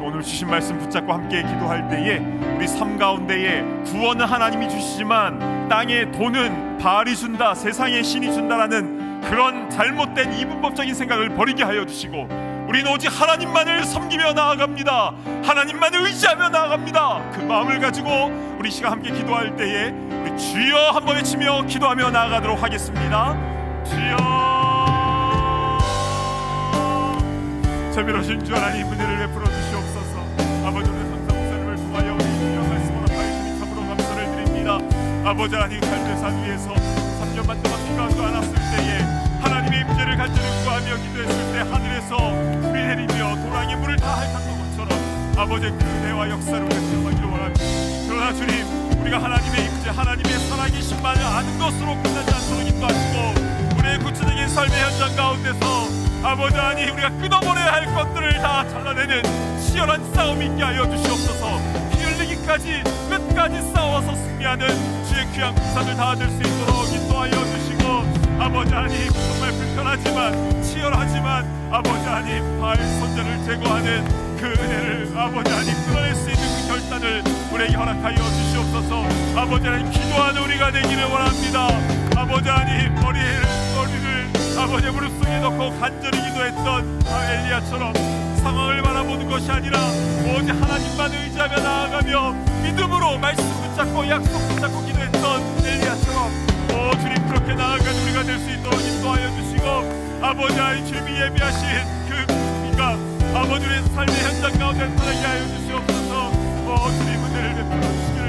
오늘 주신 말씀 붙잡고 함께 기도할 때에 우리 삶 가운데에 구원은 하나님이 주시지만 땅의 돈은 바알이 준다, 세상의 신이 준다라는 그런 잘못된 이분법적인 생각을 버리게 하여 주시고, 우리는 오직 하나님만을 섬기며 나아갑니다. 하나님만을 의지하며 나아갑니다. 그 마음을 가지고 우리 시간 함께 기도할 때에 우리 주여 한번 외치며 기도하며 나아가도록 하겠습니다. 주여, 자비로우신 주 하나님, 은혜를 베풀어 주시옵소서. 아버지, 오늘 감사 목사님을 통하여 우리 주여 말씀을 하여 참으로 감사를 드립니다. 아버지 하나님, 갈대산 위에서 3년만 동안 비가 오지 않았을 때에 하나님의 임재를 간절히 구하며 기도했을 때 하늘에서 불이 내리며 도랑에 물을 다 핥았던 것처럼 아버지의 그 은혜와 역사를 우리가 경험하기를 원합니다. 그러나 주님, 우리가 하나님의 임재, 하나님의 살아계신만을 아는 것으로 끝나지 않도록 인도하시고, 우리의 구체적인 삶의 현장 가운데서 아버지 하나님, 우리가 끊어버려야 할 것들을 다 잘라내는 치열한 싸움이 있게 하여 주시옵소서. 피 흘리기까지 끝까지 싸워서 승리하는 주의 귀한 군사들 다 될 수 있도록 인도하여 주시고, 아버지 하나님, 정말 불편하지만 치열하지만 아버지 하나님, 바알 선전을 제거하는 그 은혜를 아버지 하나님 끊어낼 수 있는 그 결단을 우리에게 허락하여 주시옵소서. 아버지 하나님, 기도하는 우리가 되기를 원합니다. 아버지 하나님, 머리를 아버지 무릎 속에 넣고 간절히 기도했던 엘리야처럼 상황을 바라보는 것이 아니라 오직 하나님만 의지하며 나아가며 믿음으로 말씀 붙잡고 약속 붙잡고 기도했던 엘리야처럼 주님, 그렇게 나아가는 우리가 될 수 있도록 인도하여 주시고, 아버지 하나님, 주님이 예비하신 그 비가 아버지 우리의 삶의 현장 가운데 나타나게 하여 주시옵소서. 주님, 은혜를 베풀어 주시기를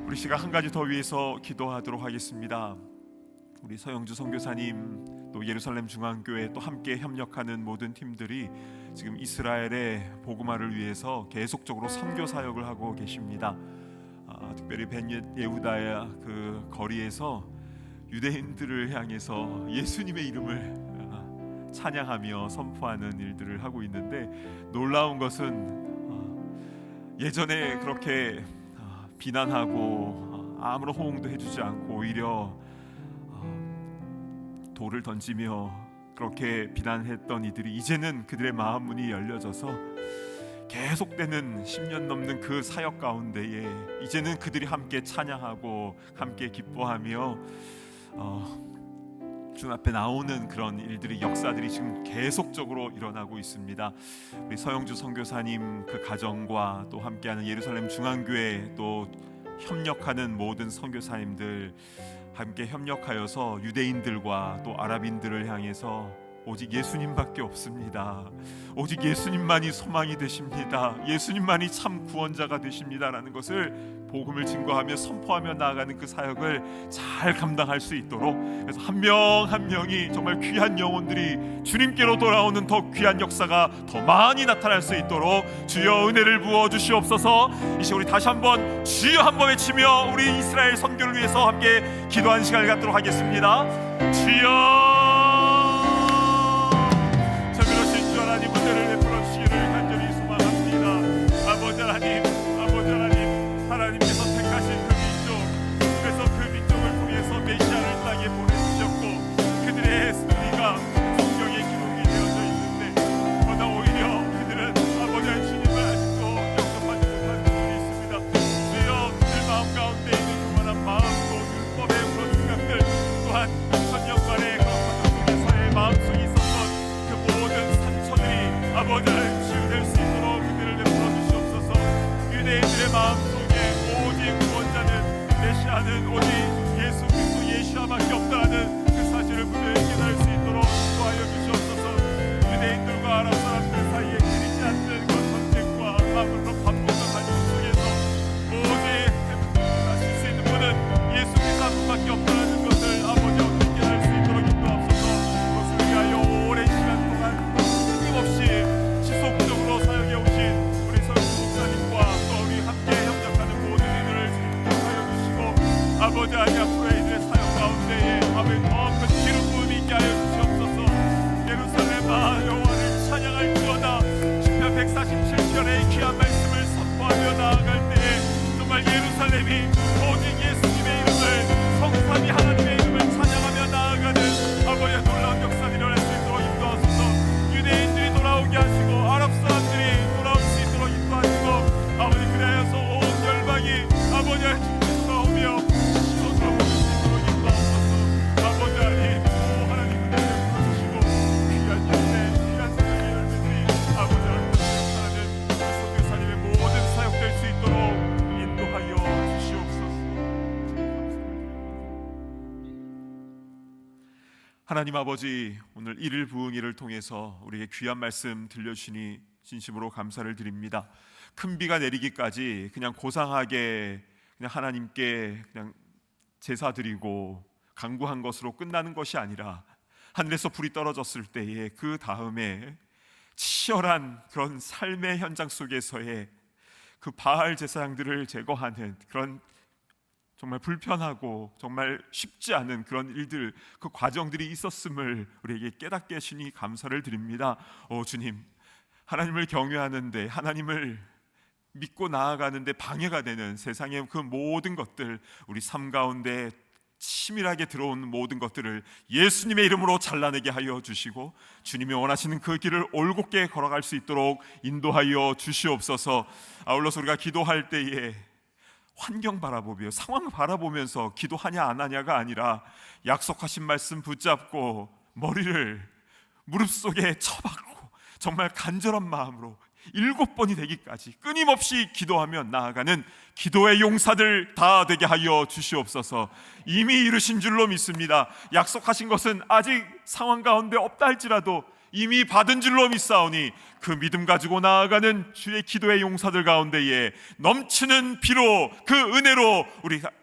우리 시간 한 가지 더 위해서 기도하도록 하겠습니다. 우리 서영주 선교사님, 또 예루살렘 중앙교회, 또 함께 협력하는 모든 팀들이 지금 이스라엘의 복음화를 위해서 계속적으로 선교 사역을 하고 계십니다. 특별히 벤 예후다의 그 거리에서 유대인들을 향해서 예수님의 이름을 찬양하며 선포하는 일들을 하고 있는데, 놀라운 것은 예전에 그렇게 비난하고 아무런 호응도 해주지 않고 오히려 돌을 던지며 그렇게 비난했던 이들이 이제는 그들의 마음 문이 열려져서 계속되는 10년 넘는 그 사역 가운데에 이제는 그들이 함께 찬양하고 함께 기뻐하며 주 앞에 나오는 그런 일들이, 역사들이 지금 계속적으로 일어나고 있습니다. 우리 서영주 선교사님 그 가정과 또 함께하는 예루살렘 중앙교회, 또 협력하는 모든 선교사님들 함께 협력하여서 유대인들과 또 아랍인들을 향해서 오직 예수님밖에 없습니다. 오직 예수님만이 소망이 되십니다. 예수님만이 참 구원자가 되십니다라는 것을 복음을 증거하며 선포하며 나아가는 그 사역을 잘 감당할 수 있도록, 그래서 한 명 한 명이 정말 귀한 영혼들이 주님께로 돌아오는 더 귀한 역사가 더 많이 나타날 수 있도록 주여 은혜를 부어 주시옵소서. 이제 우리 다시 한번 주여 한번 외치며 우리 이스라엘 선교를 위해서 함께 기도하는 시간을 갖도록 하겠습니다. 주여, 하나님, 은혜를 베풀어 주시기를 간절히 소망합니다. 아버지 하나님, 하나님께서 택하신 그 민족, 그래서 그 민족을 통해서 메시아를 땅에 보내주셨고 그들의 승리가 성경의 기록이 되어져 있는데, 그러나 오히려 그들은 아버지 하나님, 주님을 아직도 영접하지 못하는 부분이 있습니다. 주여, 그들 마음 가운데 있는 그만한 마음도 율법의 그런 생각들, 또한 2000년간의 그런 과정 속에서의 마음속에 있었던 그 모든 아버지 하나님, 치유될 수 있도록 그들을 베풀어 주시옵소서. 유대인들의 마음속에 오직 구원자는, 메시아는 오직 예수 그리스도 예시아밖에 없다는 그 사실을 그들에게 깨달을 수 있도록 도와여 주시옵소서. 유대인들과 아랍 사람들 사이에 끊이지 않는 그 전쟁과 아무런 반복과 갈등 속에서 오직 하실 수 있는 분은 예수 그리스도 한 분밖에 없다는 것을 아버지 어떻게 깨달을 수 있도록 인도하옵소서. 그것을 위하여 오랜 시간 동안 없이 지속적으로 사역해 오신 우리 서영주 목사님과 또 우리 함께 협력하는 모든 이들을 하여 주시고, 아버지 하나님, 앞으로 이들의 사역 가운데에 아버지 더 큰 기름 부음이 있게 하여 주시옵소서. 예루살렘아, 여호와를 찬양할지어다. 시편 147편의 귀한 말씀을 선포하며 나아갈 때에 정말 예루살렘이 오직 예수님의 이름을, 성삼위 하나님의 이름을 찬양하며 나아가는 아버지의 놀라운 역사를 일어날 수 있도록 인도하소서. 유대인들이 돌아오게 하시고 아랍 사람들이 돌아올 수 있도록 인도하시고, 아버지 그리하여서 온 열방이 아버지의 주님께 돌아오며 또 돌아올 수 있도록 인도하소서. 아버지 하나님, 은혜를 부어주시고 귀한 열매, 귀한 생명의 열매들이 아버지 하나님께 역사하는 선교사님의 모든 사역될 수 있도록 인도하여 주시옵소서. 하나님 아버지, 오늘 일일 부흥회를 통해서 우리에게 귀한 말씀 들려주시니 진심으로 감사를 드립니다. 큰 비가 내리기까지 그냥 고상하게 그냥 하나님께 그냥 제사 드리고 간구한 것으로 끝나는 것이 아니라, 하늘에서 불이 떨어졌을 때에 그 다음에 치열한 그런 삶의 현장 속에서의 그 바알 제사장들을 제거하는 그런 정말 불편하고 정말 쉽지 않은 그런 일들, 그 과정들이 있었음을 우리에게 깨닫게 하시니 감사를 드립니다. 주님, 하나님을 경외하는데, 하나님을 믿고 나아가는데 방해가 되는 세상의 그 모든 것들, 우리 삶 가운데 치밀하게 들어온 모든 것들을 예수님의 이름으로 잘라내게 하여 주시고, 주님이 원하시는 그 길을 올곧게 걸어갈 수 있도록 인도하여 주시옵소서. 아울러서 우리가 기도할 때에 환경 바라보며, 상황 바라보면서 기도하냐 안 하냐가 아니라 약속하신 말씀 붙잡고 머리를 무릎 속에 쳐박고 정말 간절한 마음으로 7번이 되기까지 끊임없이 기도하며 나아가는 기도의 용사들 다 되게 하여 주시옵소서. 이미 이루신 줄로 믿습니다. 약속하신 것은 아직 상황 가운데 없다 할지라도 이미 받은 줄로 믿사오니, 그 믿음 가지고 나아가는 주의 기도의 용사들 가운데에 넘치는 비로, 그 은혜로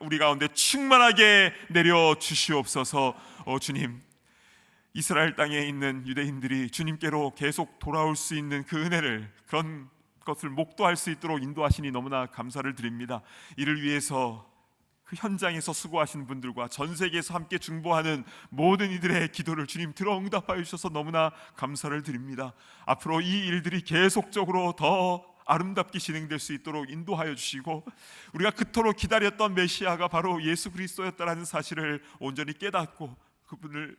우리 가운데 충만하게 내려 주시옵소서. 주님, 이스라엘 땅에 있는 유대인들이 주님께로 계속 돌아올 수 있는 그 은혜를, 그런 것을 목도할 수 있도록 인도하시니 너무나 감사를 드립니다. 이를 위해서 그 현장에서 수고하시는 분들과 전 세계에서 함께 중보하는 모든 이들의 기도를 주님 들어 응답하여 주셔서 너무나 감사를 드립니다. 앞으로 이 일들이 계속적으로 더 아름답게 진행될 수 있도록 인도하여 주시고, 우리가 그토록 기다렸던 메시아가 바로 예수 그리스도였다라는 사실을 온전히 깨닫고 그분을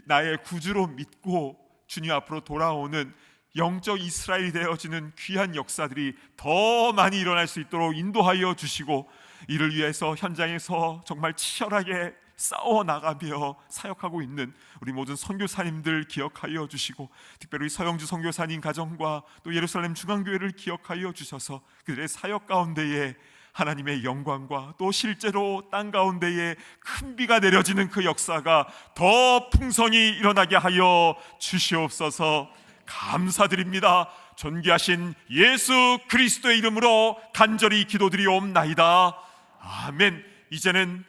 나의 구주로 믿고 주님 앞으로 돌아오는 영적 이스라엘이 되어지는 귀한 역사들이 더 많이 일어날 수 있도록 인도하여 주시고, 이를 위해서 현장에서 정말 치열하게 싸워 나가며 사역하고 있는 우리 모든 선교사님들 기억하여 주시고, 특별히 서영주 선교사님 가정과 또 예루살렘 중앙교회를 기억하여 주셔서 그들의 사역 가운데에 하나님의 영광과 또 실제로 땅 가운데에 큰 비가 내려지는 그 역사가 더 풍성히 일어나게 하여 주시옵소서. 감사드립니다. 존귀하신 예수 그리스도의 이름으로 간절히 기도드리옵나이다. 아멘. 이제는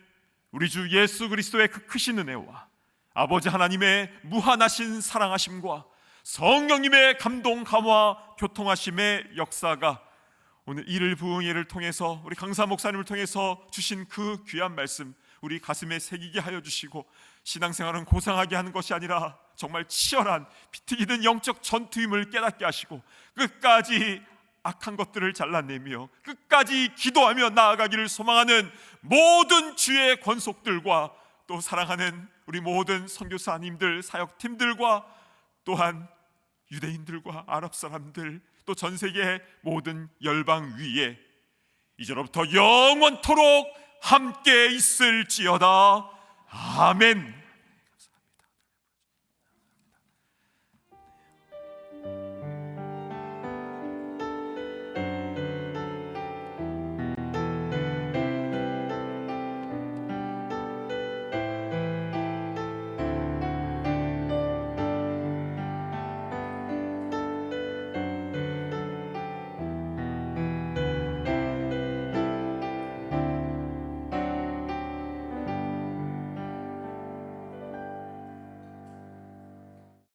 우리 주 예수 그리스도의 그 크신 은혜와 아버지 하나님의 무한하신 사랑하심과 성령님의 감동 감화 교통하심의 역사가 오늘 이를 부흥회를 통해서 우리 강사 목사님을 통해서 주신 그 귀한 말씀 우리 가슴에 새기게 하여 주시고, 신앙생활은 고상하게 하는 것이 아니라 정말 치열한 피 튀기는 영적 전투임을 깨닫게 하시고, 끝까지 악한 것들을 잘라내며 끝까지 기도하며 나아가기를 소망하는 모든 주의 권속들과 또 사랑하는 우리 모든 선교사님들, 사역팀들과 또한 유대인들과 아랍 사람들, 또 전 세계 모든 열방 위에 이제로부터 영원토록 함께 있을지어다. 아멘.